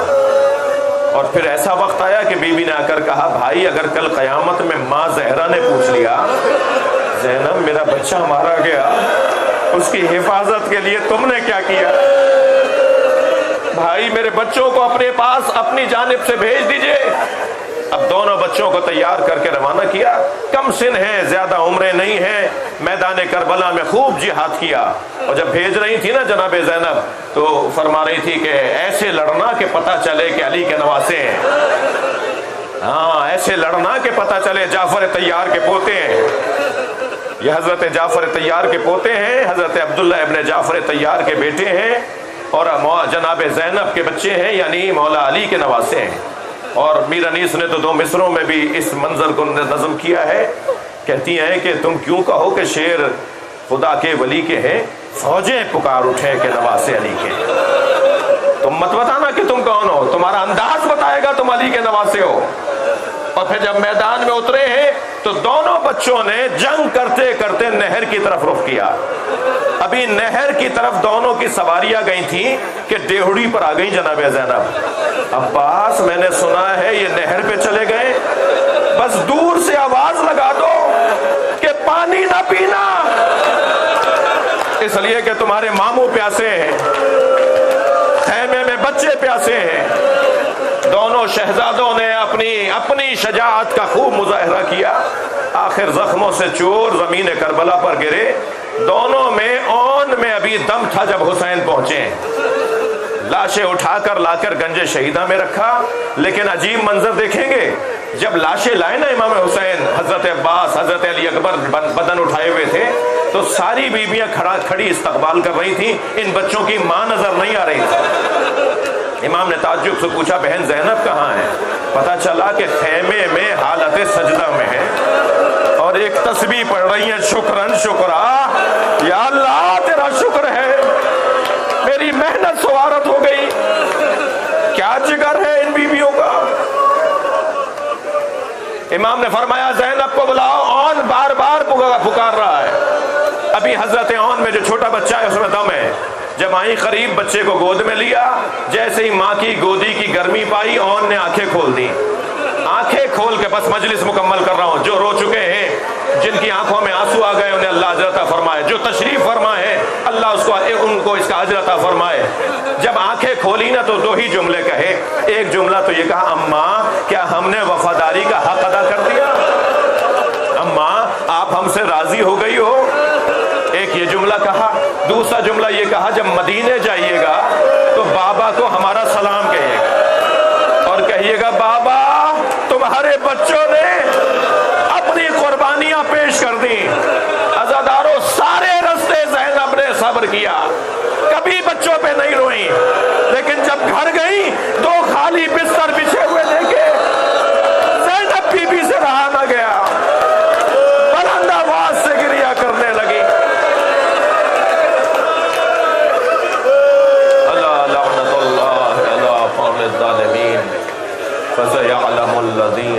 اور پھر ایسا وقت آیا کہ بی بی نے آ کر کہا بھائی اگر کل قیامت میں ماں زہرا نے پوچھ لیا زینب میرا بچہ مارا گیا، اس کی حفاظت کے لیے تم نے کیا کیا؟ بھائی میرے بچوں کو اپنے پاس اپنی جانب سے بھیج دیجئے۔ اب دونوں بچوں کو تیار کر کے روانہ کیا، کم سن ہیں، زیادہ عمریں نہیں ہیں، میدان کربلا میں خوب جہاد کیا۔ اور جب بھیج رہی تھی نا جناب زینب تو فرما رہی تھی کہ ایسے لڑنا کہ پتہ چلے کہ علی کے نواسے ہیں، ہاں ایسے لڑنا کہ پتہ چلے جعفر طیار کے پوتے ہیں۔ یہ حضرت جعفر طیار کے پوتے ہیں، حضرت عبداللہ ابن جعفر طیار کے بیٹے ہیں، اور جناب زینب کے بچے ہیں، یعنی مولا علی کے نواسے ہیں۔ اور میر انیس نے تو 2 مصروں میں بھی اس منظر کو نظم کیا ہے، کہتی ہیں کہ تم کیوں کہو کہ شیر خدا کے ولی کے ہیں، فوجیں پکار اٹھے کہ نواسے علی کے۔ تم مت بتانا کہ تم کون ہو، تمہارا انداز بتائے گا تم علی کے نواسے ہو۔ اور پھر جب میدان میں اترے ہیں تو دونوں بچوں نے جنگ کرتے کرتے نہر کی طرف رخ کیا۔ ابھی نہر کی طرف دونوں کی سواریاں گئی تھیں کہ دیہڑی پر آ گئی جناب زینب۔ عباس میں نے سنا ہے یہ نہر پہ چلے گئے، بس دور سے آواز لگا دو کہ پانی نہ پینا، اس لیے کہ تمہارے ماموں پیاسے ہیں، خیمے میں بچے پیاسے ہیں۔ دونوں شہزادوں نے اپنی شجاعت کا خوب مظاہرہ کیا، آخر زخموں سے چور زمین کربلا پر گرے۔ دونوں میں اون میں ابھی دم تھا جب حسین پہنچے، لاشیں اٹھا کر لا کر گنج شہیدہ میں رکھا۔ لیکن عجیب منظر دیکھیں گے، جب لاشیں لائے نا امام حسین، حضرت عباس، حضرت علی اکبر بدن اٹھائے ہوئے تھے، تو ساری بیویاں کھڑی استقبال کر رہی تھیں، ان بچوں کی ماں نظر نہیں آ رہی تھی۔ امام نے تعجب سے پوچھا بہن زینب کہاں ہے؟ پتہ چلا کہ خیمے میں حالت سجدہ میں ہے اور ایک تسبیح پڑھ رہی ہیں، شکرن شکرا، یا اللہ تیرا شکر ہے میری محنت سوارت ہو گئی۔ کیا جگر ہے ان بیویوں کا۔ امام نے فرمایا زینب کو بلاؤ، اون بار بار پکار رہا ہے۔ ابھی حضرت اون میں جو چھوٹا بچہ ہے اس میں دم ہے۔ جب آئی قریب، بچے کو گود میں لیا، جیسے ہی ماں کی گودی کی گرمی پائی، اون نے آنکھیں کھول دی۔ آنکھیں کھول کے بس مجلس مکمل کر رہا ہوں، جو رو چکے ہیں، جن کی آنکھوں میں آنسو آ گئے، انہیں اللہ اجر عطا فرمائے، جو تشریف فرمائے ہیں اللہ ان کو اس کا اجر عطا فرمائے۔ جب آنکھیں کھولی نا تو دو ہی جملے کہے۔ ایک جملہ تو یہ کہا، اماں کیا ہم نے وفاداری کا حق ادا کر دیا؟ اماں آپ ہم سے راضی ہو گئی ہو؟ ایک یہ جملہ کہا۔ دوسرا جملہ یہ کہا، جب مدینے جائیے گا تو بابا کو ہمارا سلام کہیے گا اور کہیے گا بابا تمہارے بچوں نے اپنی قربانیاں پیش کر دی۔ عزاداروں، سارے رستے زینب نے صبر کیا، کبھی بچوں پہ نہیں روئی، لیکن جب گھر گئی دو خالی بستر بچھے ہوئے دیکھے، زینب بی بی سے رہا نہ گیا، بلند آواز سے گریہ کرنے لگی۔ اللہ لعنت اللہ علی قوم الظالمین، فسيعلم الذين